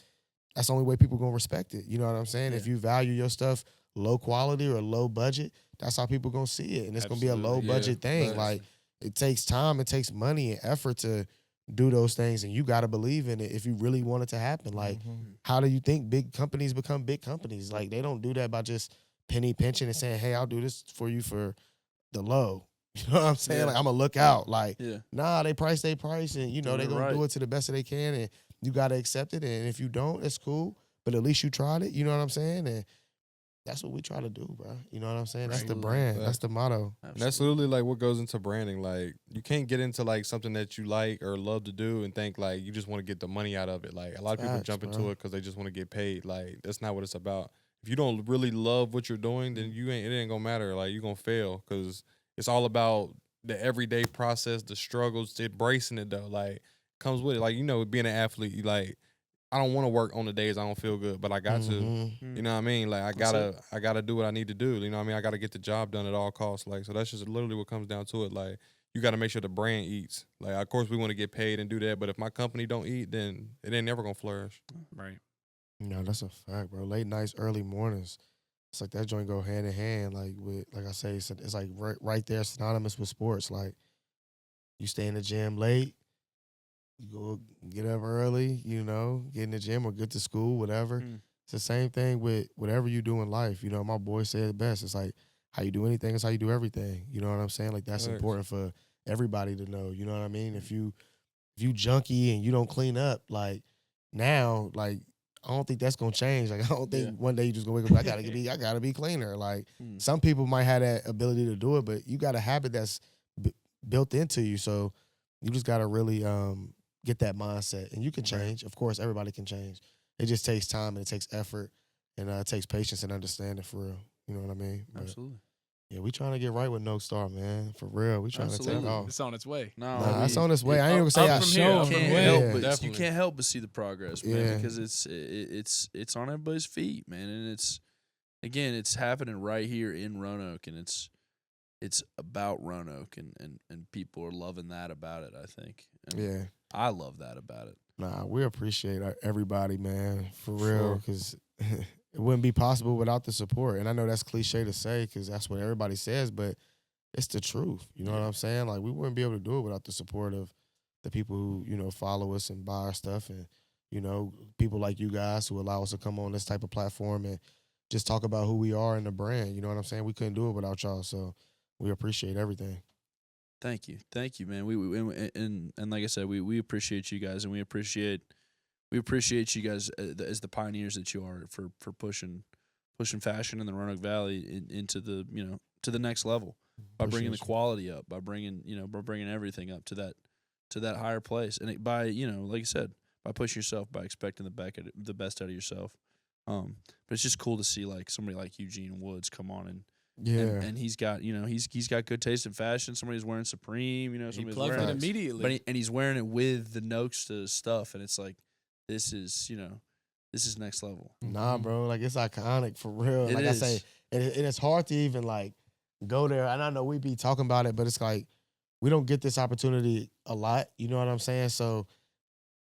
that's the only way people gonna respect it. You know what I'm saying? If you value your stuff low quality or low budget, that's how people gonna see it. And it's gonna be a low budget thing. Like it takes time, it takes money and effort to do those things, and you gotta believe in it if you really want it to happen. Like, how do you think big companies become big companies? Like, they don't do that by just penny pinching and saying, hey, I'll do this for you for the low. You know what I'm saying? Yeah. Like, I'm going to look out. Like, Yeah. nah, they price, and, you know, Doing they it going to do right. it to the best that they can, and you got to accept it. And if you don't, it's cool. But at least you tried it. You know what I'm saying? And that's what we try to do, bro. You know what I'm saying? That's the brand. That's the motto. And that's literally like what goes into branding. Like, you can't get into like something that you like or love to do and think like you just want to get the money out of it. Like, a lot of people Facts, jump into bro. it because they just want to get paid. Like, that's not what it's about. If you don't really love what you're doing, then it ain't gonna matter. Like, you're gonna fail because it's all about the everyday process, the struggles, embracing it though. Like, comes with it. Like, you know, being an athlete, you like, I don't want to work on the days I don't feel good, but I got to. You know what I mean? Like, I gotta do what I need to do. You know what I mean? I gotta get the job done at all costs. Like, so that's just literally what comes down to it. Like, you gotta make sure the brand eats. Like, of course we want to get paid and do that, but if my company don't eat, then it ain't never gonna flourish. Right. No, that's a fact, bro. Late nights, early mornings. It's like that joint go hand in hand. Like I say, it's like right there, synonymous with sports. Like, you stay in the gym late, you go get up early, you know, get in the gym or get to school, whatever. It's the same thing with whatever you do in life. You know, my boy said it best. It's like, how you do anything is how you do everything. You know what I'm saying? Like, that's important for everybody to know. You know what I mean? If you junkie and you don't clean up, like, now, like, I don't think that's gonna change. Like, I don't think one day you just gonna wake up, I gotta be cleaner. Like, some people might have that ability to do it, but you got a habit that's built into you. So you just gotta really get that mindset, and you can change. Of course, everybody can change. It just takes time and it takes effort, and it takes patience and understanding for real. You know what I mean? But, Absolutely. yeah, we trying to get right with Nokestar, man. For real, we trying to take off. It's on its way. Nah, it's on its way. I ain't gonna say I You can't help but see the progress, man, because it's on everybody's feet, man, and it's happening right here in Roanoke, and it's about Roanoke, and people are loving that about it, I think. And I love that about it. Nah, we appreciate everybody, man, for real, because it wouldn't be possible without the support. And I know that's cliche to say because that's what everybody says, but it's the truth. You know what I'm saying? Like, we wouldn't be able to do it without the support of the people who, you know, follow us and buy our stuff, and, you know, people like you guys who allow us to come on this type of platform and just talk about who we are and the brand. You know what I'm saying? We couldn't do it without y'all, so we appreciate everything. Thank you, man. We and like I said, we appreciate you guys, and we appreciate you guys as the pioneers that you are for pushing fashion in the Roanoke Valley into the, you know, to the next level by bringing the quality up, by bringing everything up to that higher place, and by, you know, like I said, by pushing yourself, by expecting the best out of yourself. But it's just cool to see like somebody like Eugene Woods come on and he's got, you know, he's got good taste in fashion. Somebody's wearing Supreme, you know, somebody's wearing it immediately. and he's wearing it with the Nokestar stuff, and it's like, this is next level. Nah, bro, like, it's iconic for real. It is. I say, and it's hard to even like go there. And I know we be talking about it, but it's like we don't get this opportunity a lot. You know what I'm saying? So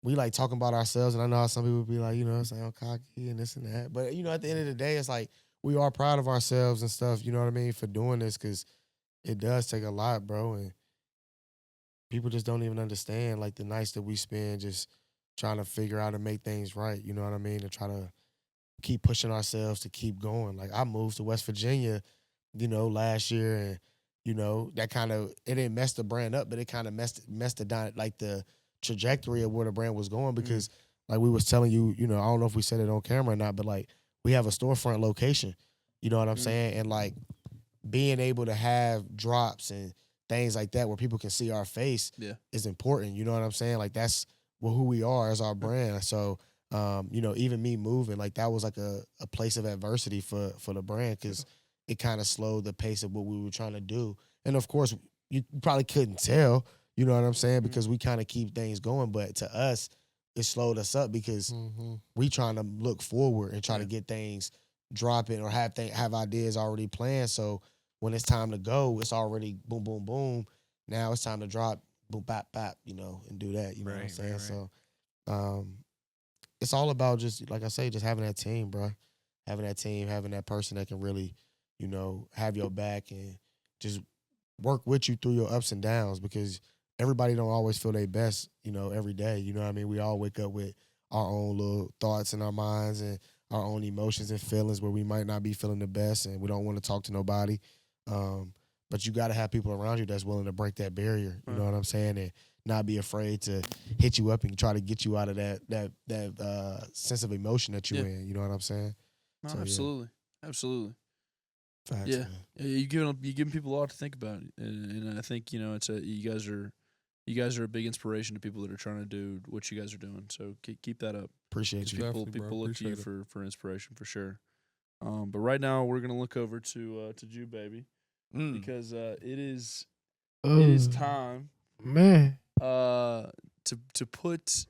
we like talking about ourselves, and I know how some people be like, you know, sound cocky and this and that. But, you know, at the end of the day, it's like we are proud of ourselves and stuff, you know what I mean, for doing this, because it does take a lot, bro. And people just don't even understand, like, the nights that we spend just trying to figure out and make things right, you know what I mean, and try to keep pushing ourselves to keep going. Like, I moved to West Virginia, you know, last year, and, you know, that kind of, it didn't mess the brand up, but it kind of messed the trajectory of where the brand was going, because like we was telling you, you know, I don't know if we said it on camera or not, but like we have a storefront location, you know what I'm saying? And like being able to have drops and things like that where people can see our face is important, you know what I'm saying? Like, that's who we are as our brand. So, you know, even me moving, like, that was like a place of adversity for the brand, because it kind of slowed the pace of what we were trying to do. And of course, you probably couldn't tell, you know what I'm saying? Because we kind of keep things going. But to us, it slowed us up because we trying to look forward and try to get things dropping or have ideas already planned. So when it's time to go, it's already boom, boom, boom. Now it's time to drop, boom, bap, bap, you know, and do that. You know what I'm saying? So it's all about just, like I say, just having that team, bro. Having that team, having that person that can really, you know, have your back and just work with you through your ups and downs, because everybody don't always feel their best, you know, every day. You know what I mean? We all wake up with our own little thoughts in our minds and our own emotions and feelings where we might not be feeling the best and we don't want to talk to nobody. But But you got to have people around you that's willing to break that barrier. You know what I'm saying? And not be afraid to hit you up and try to get you out of that sense of emotion that you're in. You know what I'm saying? No, So, absolutely. Absolutely. Facts, Yeah. man. You giving people a lot to think about, and I think you guys are a big inspiration to people that are trying to do what you guys are doing. So keep that up. Appreciate you. People look to you for inspiration for sure. But right now we're gonna look over to Jubabii because it is time, man, to put.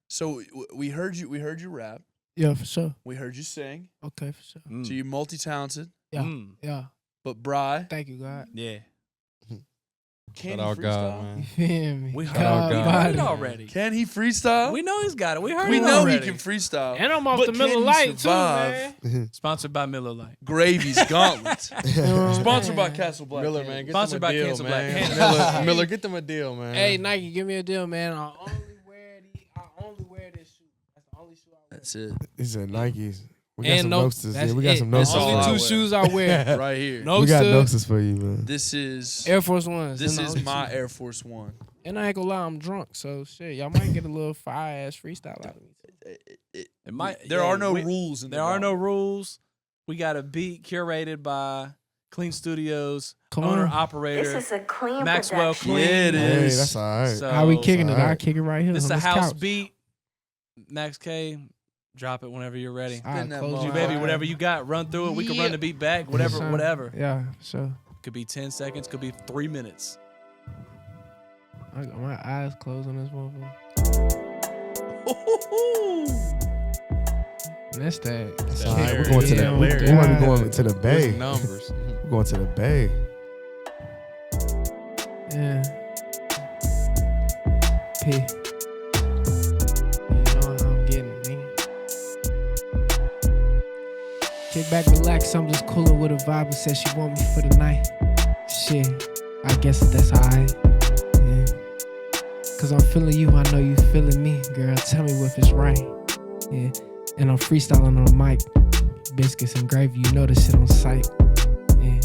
So we heard you rap. Yeah, for sure. We heard you sing. Okay, for sure. So you're multi-talented. Yeah, yeah. But Bri, thank you, God. Yeah. Can Shout he out freestyle? God, man. You feel me? We Shout out heard God. it already. Can he freestyle? We know he's got it. We heard We it know already. he can freestyle. And I'm off But the can Miller he Lite too, survive man. Sponsored by Miller Lite. Gravy's Gauntlet. Sponsored by Castle Black. Miller, man, get Sponsored them a by deal, Cancel man. Black Panther. Miller, get them a deal, man. Hey, Nike, give me a deal, man. I only wear this shoe. That's the only shoe I wear. That's it. He said Nikes. We got And some no, Nokestars. that's Yeah, we got it. some That's Nokestars. only All I two wear. shoes I wear. Right here. We got Nokestar, Nokestars for you, man. This is Air Force Ones. This and the is only my two. Air Force One. And I ain't gonna lie, I'm drunk, so shit, y'all might get a little fire ass freestyle out of me. It might. There are no rules in the There are no gauntlet. rules. We got a beat curated by Clean Studios, Come owner on. operator This is a clean Maxwell production. Clean. Yeah, it Hey, is. that's all right. So, How we kicking it? alright. I kick it right here. This is on a this house couch. beat. Max K, drop it whenever you're ready. All right, Spin that close motherfucker. your Baby, eyes. whatever you got, run through it. We can Yeah. run the beat back. Whatever, Son. whatever. Yeah, sure. Could be 10 seconds. Could be 3 minutes. I got my eyes closed on this motherfucker. And that's that. That's all right. We're going to Yeah, the. We yeah. might be going to the Bay. Big numbers. We're going to the Bay. Yeah. P. You know what I'm getting, nigga. Kick back, relax. I'm just coolin' with a vibe and said she want me for the night. Shit, I guess that's alright. Yeah. Cause I'm feeling you, I know you feeling me. Girl, tell me if it's right. Yeah. And I'm freestyling on the mic. Biscuits and gravy, you know this shit on sight. Yeah.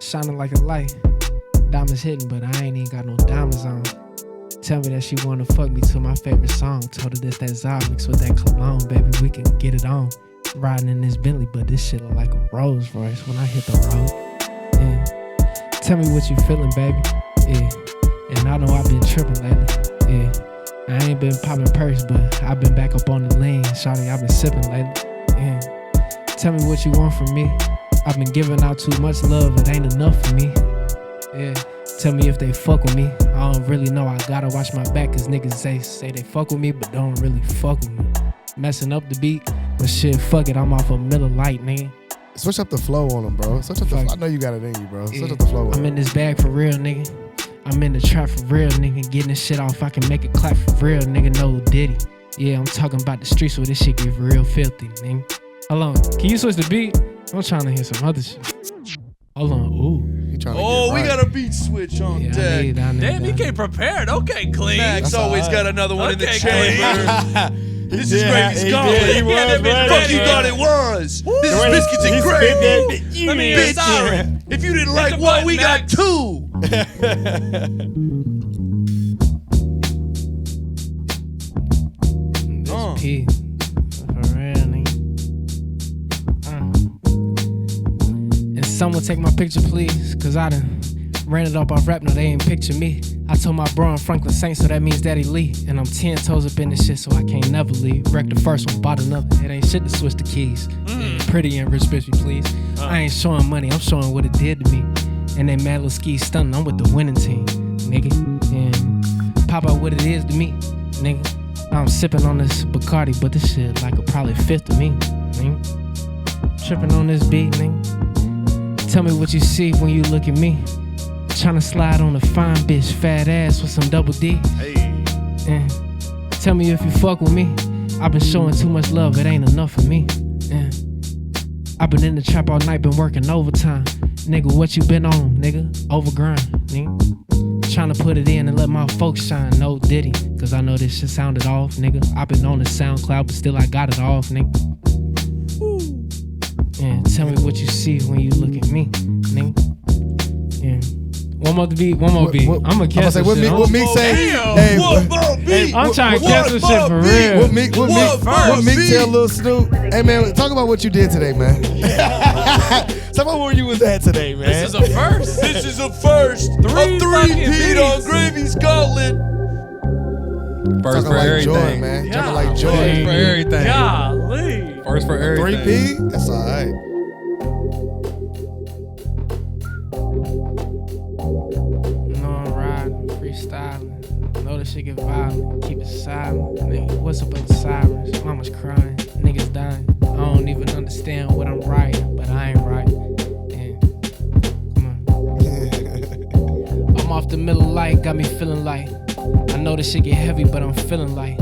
Shining like a light. Diamonds hitting, but I ain't even got no diamonds on. Tell me that she wanna fuck me to my favorite song. Told her this that Zod mixed with that cologne. Baby, we can get it on. Riding in this Bentley, but this shit look like a Rolls Royce when I hit the road. Yeah. Tell me what you feeling, baby. Yeah. And I know I've been tripping lately. Yeah. I ain't been popping perks, but I've been back up on the lane. Shawty, I've been sipping lately. Yeah. Tell me what you want from me. I've been giving out too much love, it ain't enough for me. Yeah. Tell me if they fuck with me. I don't really know, I gotta watch my back, cause niggas say they fuck with me, but don't really fuck with me. Messing up the beat, but shit, fuck it, I'm off a Miller Lite, nigga. Switch up the flow on them, bro. Switch up the. Fuck. I know you got it in you, bro. Switch Yeah. up the flow. I'm in this bag for real, nigga. I'm in the trap for real, nigga. Getting this shit off, I can make it clap for real, nigga. No Diddy. Yeah, I'm talking about the streets where this shit get real filthy, nigga. Hold on, can you switch the beat? I'm trying to hear some other shit. Hold on, ooh. He trying to Oh, get we right. got a beat switch on Yeah, I deck. need, I need, Damn, I you need. came prepared. Okay, Clean. Max always got another one in the Okay, chamber. This is Yeah, Gravy's he Gauntlet. did. He was Yeah, that bitch ready, Fuck you bro. thought it was. This is Wait, Biscuits he and spit Gravy. that- Let me hear Bitch, sorry. if you didn't Hit like the one, button, we got Max. two. This P. For real, nigga. And someone take my picture, please. Cause I done ran it up off rap, no, they ain't picture me. I told my bro I'm Franklin Saint, so that means Daddy Lee. And I'm 10 toes up in this shit, so I can't never leave. Wrecked the first one, bought another. It ain't shit to switch the keys. Yeah, pretty and rich bitch, please. I ain't showing money, I'm showing what it did to me. And they mad little ski stunning, I'm with the winning team, nigga. And pop out what it is to me, nigga. I'm sipping on this Bacardi, but this shit like a probably fifth to me, nigga. Tripping on this beat, nigga. Tell me what you see when you look at me. Tryna slide on a fine bitch, fat ass with some double D. Yeah. Tell me if you fuck with me. I've been showing too much love, it ain't enough for me. Yeah. I've been in the trap all night, been working overtime. Nigga, what you been on, nigga? Overgrind, nigga. Tryna put it in and let my folks shine, no Diddy. Cause I know this shit sounded off, nigga. I've been on the SoundCloud, but still I got it off, nigga. Yeah, tell me what you see when you look at me, nigga. Yeah. One more beat. I'm gonna catch some shit. What Meek say? Hey, I'm trying to catch some shit for real. What Meek tell Lil Snoop? Hey man, talk about what you did today, man. Talk about where you was at today, man. This is a first. This is a first. Three a fucking three-peat on beats. Gravy's Gauntlet. First Talking for like everything. joy, man. Talking like First joy. for everything. Golly. First for everything. 3P? That's all right. No, I'm riding, freestyling. Know this shit get violent. Keep it silent. Nigga, what's up with the sirens? Mama's crying. Niggas dying. I don't even understand what I'm writing, but I ain't right. Yeah. Come on. I'm off the middle light, got me feeling like. I know this shit get heavy, but I'm feeling like.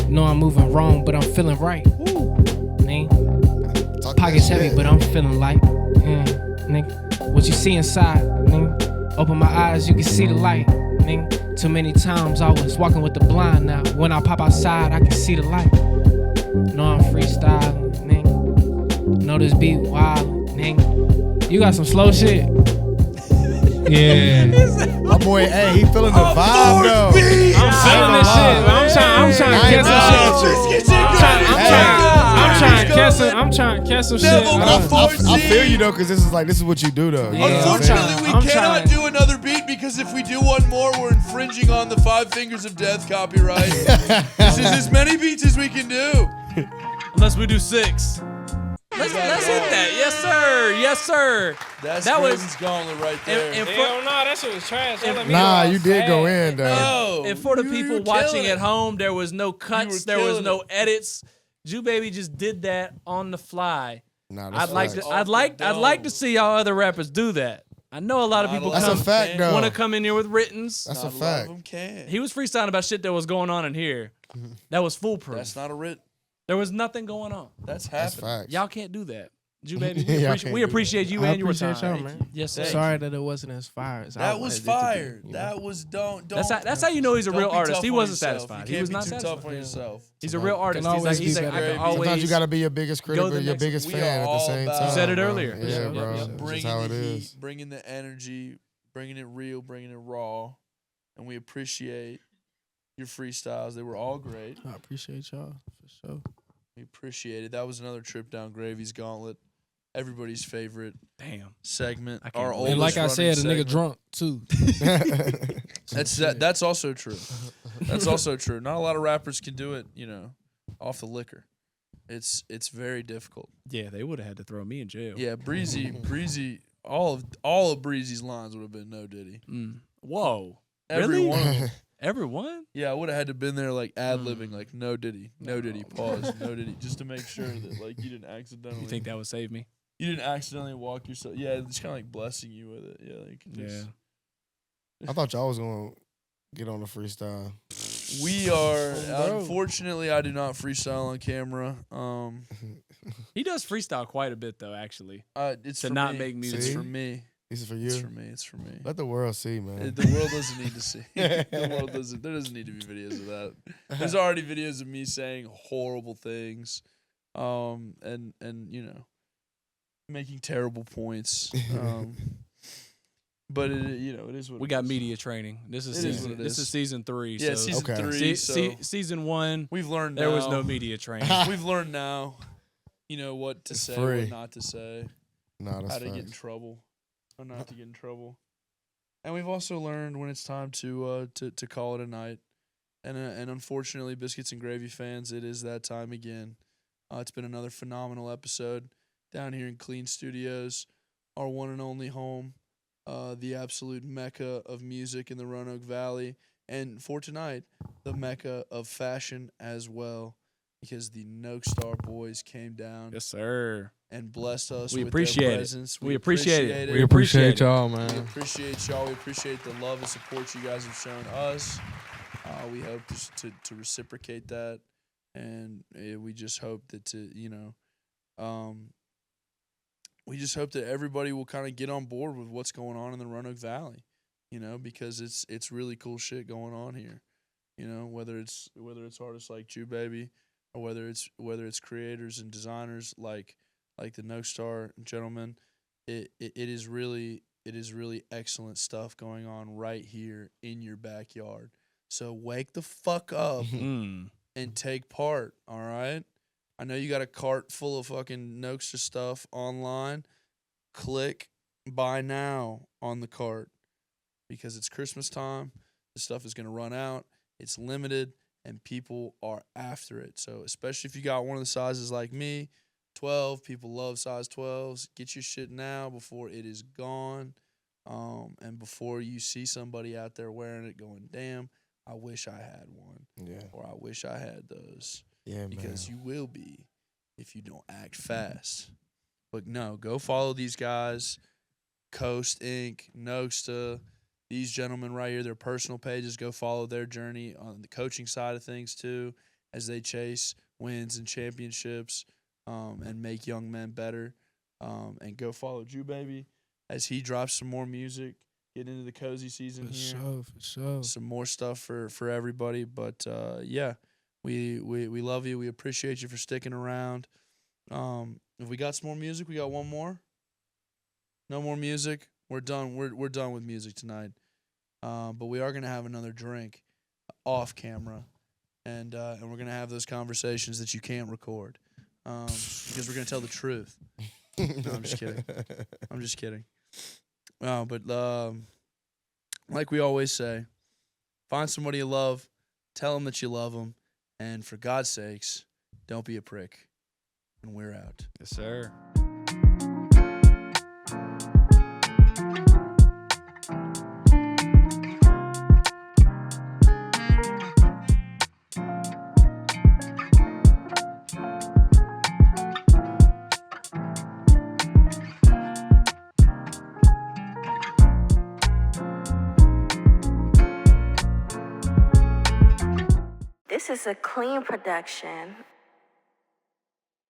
Know I'm moving wrong, but I'm feeling right. Nigga. Pockets heavy, but I'm feeling light. Nigga. What you see inside, nigga. Open my eyes, you can see the light, nigga. Too many times I was walking with the blind. Now when I pop outside, I can see the light. Know I'm freestyling, nigga. Know this beat wild, nigga. You got some slow shit. Yeah. My boy, hey, he feeling the vibe though. I'm feeling this shit. I'm trying to catch some shit. I'm trying to catch some shit. I feel you though, cause this is what you do though. You know what I'm saying? Unfortunately, we cannot do another beat because if we do one more, we're infringing on the 5 Fingers of Death copyright. This is as many beats as we can do. Unless we do 6. Let's hit that. Yes, sir. Yes, sir. That's that Gravy's Gauntlet right there. Hell no, that shit was trash. Nah, you did go in though. No, and for the you people were watching killing at it. home, there was no cuts, there was no edits. Jubabii just did that on the fly. Nah, I'd like to see y'all other rappers do that. I know a lot of people That's a fact, though. want to come in here with writtens. That's a Not a lot fact. of them can. He was freestyling about shit that was going on in here. That was foolproof. That's not a writ. There was nothing going on. That's That's happening. facts. Y'all can't do that. Jubabii, Y'all we can't appreciate you I and your appreciate time. y'all, man. Yes, sir. Sorry that it wasn't as fire as I That was wanted it to be, fire. you know? That was don't. That's how you know he's a don't real be artist. tough He on wasn't yourself. satisfied. You He was can't not be too satisfied. tough on yourself. He's a real artist. Can always He's be like, I better. can always Sometimes you gotta be your biggest critic go to or the your next- biggest we fan are at the all same about- time. You said it bro. earlier. Yeah, Yep, bro. yep. That's Bringing just how it the is. heat, bringing the energy, bringing it real, bringing it raw, and we appreciate your freestyles. They were all great. I appreciate y'all for sure. We appreciate it. That was another trip down Gravy's Gauntlet. Everybody's favorite Damn. segment. I can't Our believe And oldest like I said, a running nigga segment. drunk too. That's also true. That's also true. Not a lot of rappers can do it, off the liquor. It's very difficult. Yeah, they would have had to throw me in jail. Yeah, Breezy, all of Breezy's lines would have been no Diddy. Whoa. Every Really? one of them. Everyone? Yeah, I would have had to been there like ad-libbing, like no Diddy, pause, no Diddy, just to make sure that like you didn't accidentally. You think that would save me? You didn't accidentally walk yourself. Yeah, it's kind of like blessing you with it. Yeah, like just- I thought y'all was gonna get on the freestyle. We are. bro. Unfortunately, I do not freestyle on camera. He does freestyle quite a bit though, actually. It's To for not me. make music. It's See? for me. This is for It's you. for me. It's for me. Let the world see, man. The world doesn't need to see. The world doesn't. There doesn't need to be videos of that. There's already videos of me saying horrible things, and making terrible points. But it is what We it got is. media training. This is It is season. what it This is. is season 3. Yeah, so season Okay. 3. So season 1. we've learned. There was now- no media training. We've learned now. What to It's say, free. what not to say, Nah, that's how to get in facts. trouble, or not to get in trouble. And we've also learned when it's time to call it a night. And unfortunately, Biscuits and Gravy fans, it is that time again. It's been another phenomenal episode down here in Clean Studios, our one and only home, the absolute mecca of music in the Roanoke Valley, and for tonight, the mecca of fashion as well, because the Nokestar boys came down Yes, sir. and blessed us We with appreciate their it. presence. We appreciate it. We appreciate y'all, We man. appreciate y'all. We appreciate the love and support you guys have shown us. We hope to reciprocate that, and we just hope that we just hope that everybody will kind of get on board with what's going on in the Roanoke Valley, because it's really cool shit going on here. Whether it's artists like Jubabii, or whether it's creators and designers like the Nokestar gentlemen, it is really it is really excellent stuff going on right here in your backyard. So wake the fuck up and take part, all right? I know you got a cart full of fucking Nokestar stuff online. Click buy now on the cart because it's Christmas time. The stuff is going to run out. It's limited, and people are after it. So especially if you got one of the sizes like me, 12, people love size 12s. Get your shit now before it is gone, and before you see somebody out there wearing it going, damn, I wish I had one. Yeah. Or I wish I had those. Yeah, because man. you will be if you don't act fast. But no, go follow these guys, Coast Inc., Nokestar, these gentlemen right here, their personal pages. Go follow their journey on the coaching side of things too, as they chase wins and championships, and make young men better. And go follow Jubabii as he drops some more music. Get into the cozy season here. For sure. Some more stuff for everybody. But yeah. We love you. We appreciate you for sticking around. If we got some more music, we got one more. No more music. We're done. We're done with music tonight. But we are gonna have another drink off camera, and we're gonna have those conversations that you can't record, because we're gonna tell the truth. No, I'm just kidding. I'm just kidding. But like we always say, find somebody you love, tell them that you love them. And for God's sakes, don't be a prick. And we're out. Yes, sir. This is a clean production.